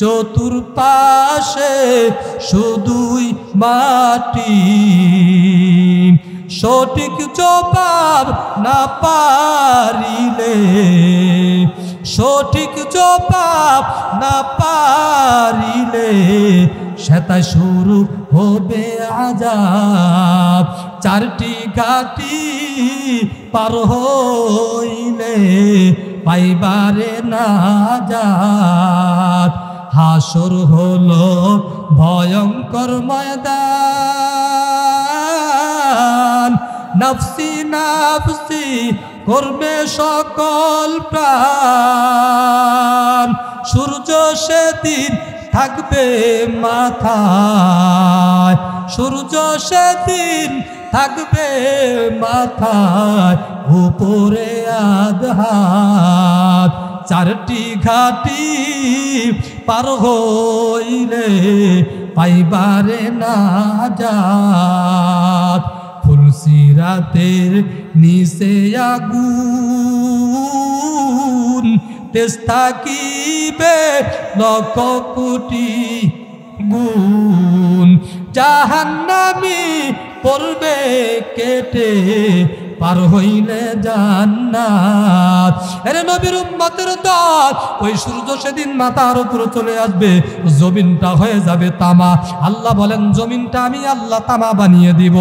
চতুর্পাশে শুধুই মাটি। সঠিক জবাব না পারিলে, সঠিক জবাব না পারিলে সেটা শুরু হবে আযাব। 4টি ঘাটি পার হইলে পাইবারে না যায়। হাসর হলো ভয়ঙ্কর ময়দান, নাফসি নাফসি করবে সকল প্রাণ। সূর্য সেদিন থাকবে মাথায়, সূর্য সেদিন থাকবে মাথায়, উপরে আধহাত। 4টি ঘাটি পার হইলে পাইবারে না যায়। ফুলসিরাতের নিচে আগুন, তেজ থাকিবে লক্ষ কোটি গুণ। জাহান্নামী পড়বে কেটে পার হইলে জান্নাত। আরে নবীর উম্মতের দল, ওই সূর্য সেদিন মাথার উপরে চলে আসবে, জমিনটা হয়ে যাবে তামা। আল্লাহ বলেন, জমিনটা আমি আল্লাহ তামা বানিয়ে দিব।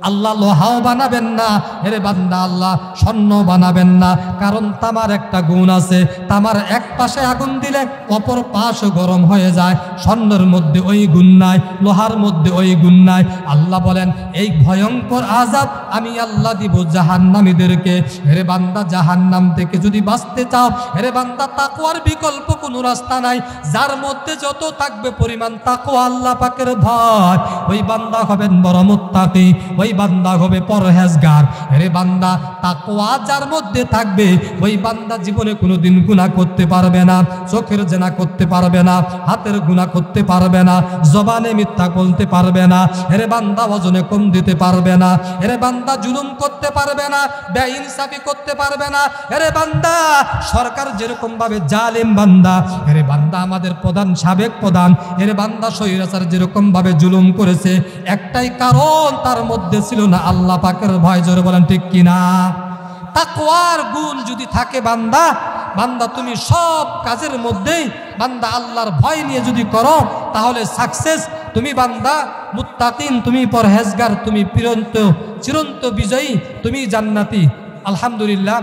আল্লাহ লোহাও বানাবেন না, এরে বান্দা আল্লাহ স্বর্ণ বানাবেন না, কারণ তামার একটা গুণ আছে, তামার এক পাশে আগুন দিলে অপর পাশ গরম হয়ে যায়। স্বর্ণের মধ্যে ওই গুণ নাই, লোহার মধ্যে ওই গুণ নাই। আল্লাহ বলেন, এই ভয়ঙ্কর আযাব আমি আল্লাহ দিব জাহান্নামীদেরকে। এরে বান্দা, জাহান্নাম থেকে যদি বাঁচতে চাও, এরে বান্দা তাকওয়ার বিকল্প কোনো রাস্তা নাই। যার মধ্যে যত থাকবে পরিমাণ তাকওয়া, আল্লাহ পাকের ভয়, ওই বান্দা হবেন বড় মুত্তাকি, ওই বান্দা হবে পরহেজগার। আরে বান্দা, তাকওয়া যার মধ্যে থাকবে, ওই বান্দা জীবনে কোনোদিন গুনাহ করতে পারবে না, চোখের জেনা করতে পারবে না, হাতের গুনাহ করতে পারবে না, জবানে মিথ্যা বলতে পারবে না। আরে বান্দা, ওজনে কম দিতে পারবে না। আরে বান্দা, জুলুম করতে পারবে না, বেইনসাফি করতে পারবে না। আরে বান্দা, সরকার যেরকম ভাবে জালেম বান্দা, আরে বান্দা আমাদের প্রধান, সাবেক প্রধান, আরে বান্দা স্বৈরাচার যেরকম ভাবে জুলুম করেছে, একটাই কারণ, তার মধ্যে ছিল না আল্লাহ পাকের ভয়। জোরে বলেন ঠিক কিনা? তাকওয়ার গুণ যদি থাকে বান্দা, বান্দা তুমি সব কাজের মধ্যেই বান্দা আল্লাহর ভয় নিয়ে যদি করো, তাহলে সাকসেস। তুমি বান্দা মুত্তাকিন, তুমি পরহেজগার, তুমি চিরন্ত বিজয়ী, তুমি জান্নাতি। আলহামদুলিল্লাহ।